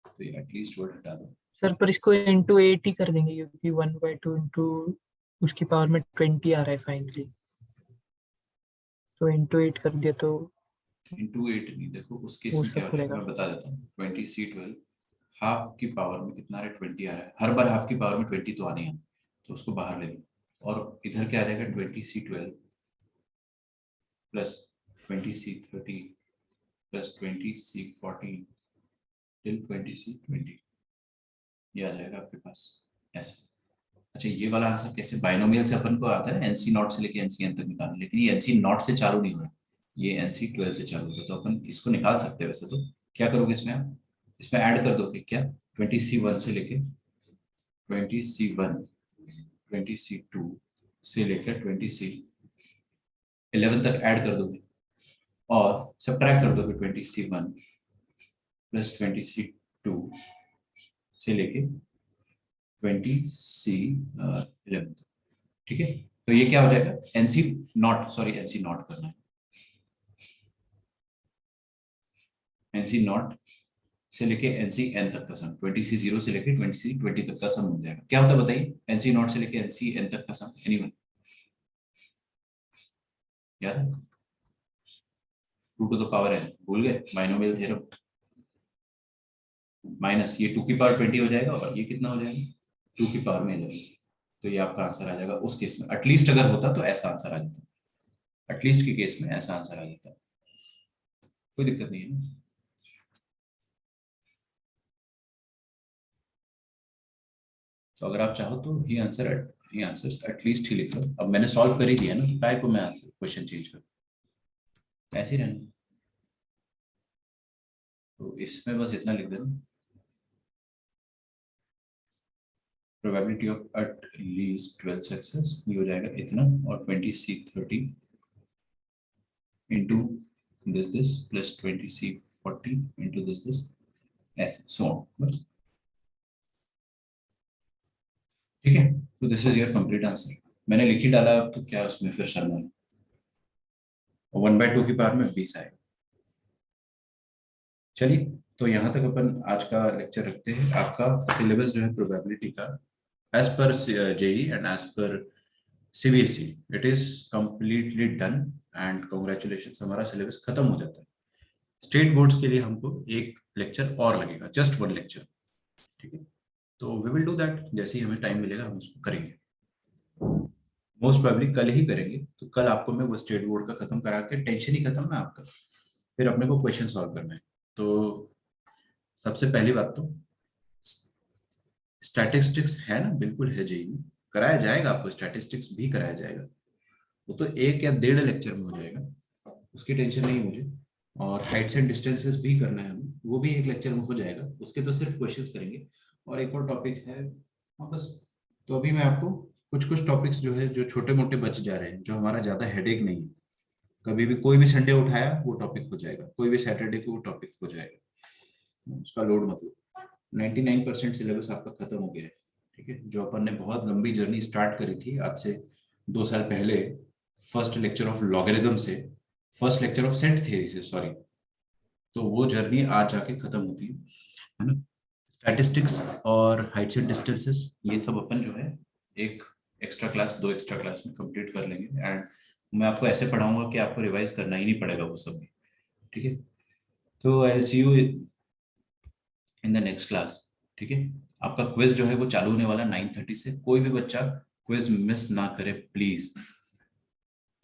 Speaker 1: तो ये एटलीस्ट वर्ड हटा दो।
Speaker 3: सर पर इसको इंटू 8 ही कर देंगे क्योंकि 1/2 इंटू उसकी पावर में 20 आ रहा है फाइनली, तो इंटू 8 कर दिया तो
Speaker 1: इंटू 8 नहीं, देखो उस केस
Speaker 3: वो
Speaker 1: में क्या
Speaker 3: सब
Speaker 1: हो जाएगा
Speaker 3: करेगा।
Speaker 1: मैं बता देता हूँ, 20C12 हाफ की पावर में कितना आ रहा है, 20 आ रहा है, हर बार हाफ की पावर में 20 तो आने हैं, तो उसको बाहर ले लो, और इधर क्या आ जाएगा, 20C12 plus 20C13 plus 20C14 till 20C20, ये आ जाएगा आपके पास ऐसे। अच्छा ये वाला आंसर कैसे, बाइनोमियल से अपन को आता है एनसी नॉट से लेके एनसी एन तक निकालना, लेकिन ये एनसी नॉट से चालू नहीं हो रहा, ये NC12 से चालू होगा, तो अपन इसको निकाल सकते हैं। वैसे तो क्या करोगे इसमें, आप इसमें ऐड कर दोगे क्या, 20C1 से लेके 20C1, 20C2 से लेकर 20C11 तक ऐड कर दोगे, और सब्ट्रैक्ट कर दोगे 20C1 प्लस 20C2 से लेके 20C11, ठीक है। तो ये क्या हो जाएगा, NC not, sorry NC not करना है, एनसी नॉट से लेके एनसी एन तक का सम, 20C0 से लेके 20C20 तक का सम मिल जाएगा। क्या होता है बताइए, एनसी नॉट से लेके एनसी एन तक का सम, एनीवन याद है, 2 टू द पावर एन, भूल गए बाइनोमियल थ्योरम, माइनस ये 2 की पावर 20 हो जाएगा, और ये कितना हो जाएगा 2 की पावर में 11, तो ये आपका आंसर आ जाएगा। उस केस में एटलीस्ट अगर होता तो ऐसा आंसर आ जाता, एटलीस्ट के केस में ऐसा आंसर आ जाता, कोई दिक्कत नहीं है ना। तो अगर आप चाहो तो ही आंसर, ही आंसर्स एटलीस्ट ही लिख लो। अब मैंने सॉल्व कर ही दिया ना, तो काय को मैं आंसर क्वेश्चन चेंज कर, ऐसे ही रहना। तो इसमें बस इतना लिख देना, probability of at least 12 success, ये हो जाएगा इतना, और 20C30 into this plus 20C40 into this ऐसे सो ऑन, ठीक है। तो this is your complete answer, मैंने लिख ही डाला, अब तो क्या उसमें फिर शर्मा है, 1/2 की पावर में 20 आएगा। चलिए, तो यहाँ तक अपन आज का लेक्चर रखते हैं। आपका सिलेबस जो है प्रोबेबिलिटी का, as per JEE and as per CBSE it is completely done, and congratulation, हमारा सिलेबस खत्म हो जाता है। स्टेट बोर्ड्स के लिए हमको एक लेक्चर और लगेगा, जस्ट 1 लेक्चर, ठीक है। तो वी विल डू दैट, जैसे ही हमें टाइम मिलेगा हम उसको करेंगे, मोस्ट प्रोबेबली कल ही करेंगे। तो कल आपको मैं वो स्टेट बोर्ड का खत्म करा के, टेंशन ही खत्म है आपका, फिर अपने को क्वेश्चन सॉल्व करना है। तो सबसे पहली बात तो स्टैटिस्टिक्स है ना, बिल्कुल है, जेई में कराया जाएगा, आपको स्टैटिस्टिक्स भी कराया जाएगा, वो तो 1 या 1.5 लेक्चर में हो जाएगा, उसकी टेंशन नहीं मुझे। और हाइट्स एंड डिस्टेंसेस भी करना है हमें, वो भी 1 लेक्चर में हो जाएगा, उसके तो सिर्फ क्वेश्चंस करेंगे। और एक और टॉपिक है, हाँ बस। तो अभी मैं आपको कुछ कुछ टॉपिक्स जो है, जो छोटे मोटे बच जा रहे हैं, जो हमारा ज्यादा हेडेक नहीं है, कभी भी कोई भी संडे उठाया वो टॉपिक हो जाएगा, कोई भी सैटरडे को वो टॉपिक हो जाएगा, उसका लोड मतलब 99% सिलेबस आपका खत्म हो गया है। ठीक है, जो अपन ने बहुत लंबी जर्नी स्टार्ट करी थी आज से 2 साल पहले, फर्स्ट लेक्चर ऑफ लॉगरिथम से, first lecture of set theory से, सॉरी, तो वो जर्नी आज जाके खत्म होती है ना। स्टैटिस्टिक्स और हाइट्स एंड डिस्टेंसेस, ये सब अपन जो है एक एक्स्ट्रा क्लास, 2 एक्स्ट्रा क्लास में कंप्लीट कर लेंगे। एंड मैं आपको ऐसे पढ़ाऊंगा कि आपको रिवाइज करना ही नहीं पड़ेगा वो सब भी। ठीक है, तो I see you in the next class. ठीक है, आपका क्विज जो है वो चालू होने वाला 9:30 से, कोई भी बच्चा क्विज मिस ना करे प्लीज,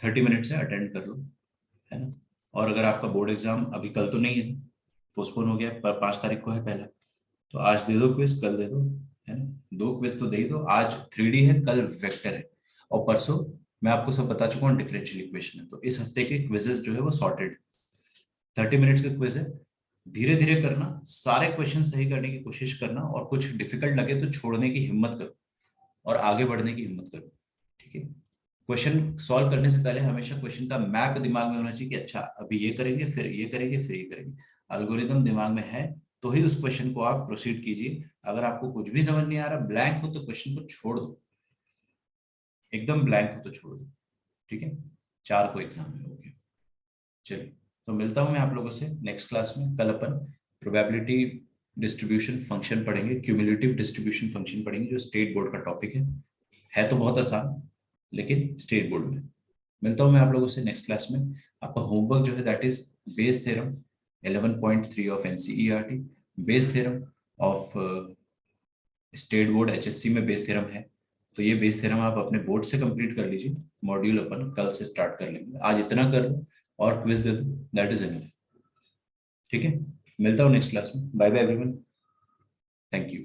Speaker 1: 30 मिनट से अटेंड कर लो, है ना। और अगर आपका बोर्ड एग्जाम अभी कल तो नहीं है, पोस्टपोन हो गया, पर 5 तारीख को है पहला, तो आज दे दो क्विज, कल दे दो, है ना। 2 क्विज तो दे ही दो, आज 3D है, कल वेक्टर है, और परसों मैं आपको सब बता चुका हूँ डिफरेंशियल इक्वेशन है। तो इस हफ्ते के क्विजेस जो है वो सॉर्टेड, 30 मिनट्स का क्विज है, धीरे धीरे करना, सारे क्वेश्चन सही करने की कोशिश करना, और कुछ डिफिकल्ट लगे तो छोड़ने की हिम्मत करो और आगे बढ़ने की हिम्मत करो। ठीक है, क्वेश्चन सॉल्व करने से पहले हमेशा क्वेश्चन का मैप दिमाग में होना चाहिए कि अच्छा अभी ये करेंगे, फिर ये करेंगे, फिर ये करेंगे। एल्गोरिथम दिमाग में है तो ही उस क्वेश्चन को आप प्रोसीड कीजिए। अगर आपको कुछ भी समझ नहीं आ रहा, ब्लैंक हो, तो क्वेश्चन को छोड़ दो, एकदम ब्लैंक हो तो छोड़ दो। ठीक है, 4 को एग्जाम में हो गया। चलिए, तो मिलता हूं मैं आप लोगों से नेक्स्ट क्लास में। कल अपन प्रोबेबिलिटी डिस्ट्रीब्यूशन फंक्शन पढ़ेंगे, क्यूमुलेटिव डिस्ट्रीब्यूशन फंक्शन पढ़ेंगे, जो स्टेट बोर्ड का टॉपिक है तो बहुत आसान, लेकिन स्टेट बोर्ड में। मिलता हूं मैं आप लोगों से नेक्स्ट क्लास में। आपका होमवर्क जो है that is Bayes theorem 11.3 of NCERT, Bayes theorem of state board HSC में बेस थ्योरम है, तो ये बेस थ्योरम आप अपने बोर्ड से कंप्लीट कर लीजिए। मॉड्यूल अपन कल से स्टार्ट कर लेंगे, आज इतना कर लो और क्विज दे दो, दैट इज इनफ। ठीक है, मिलता हूँ नेक्स्ट क्लास में। Bye bye everyone, thank you.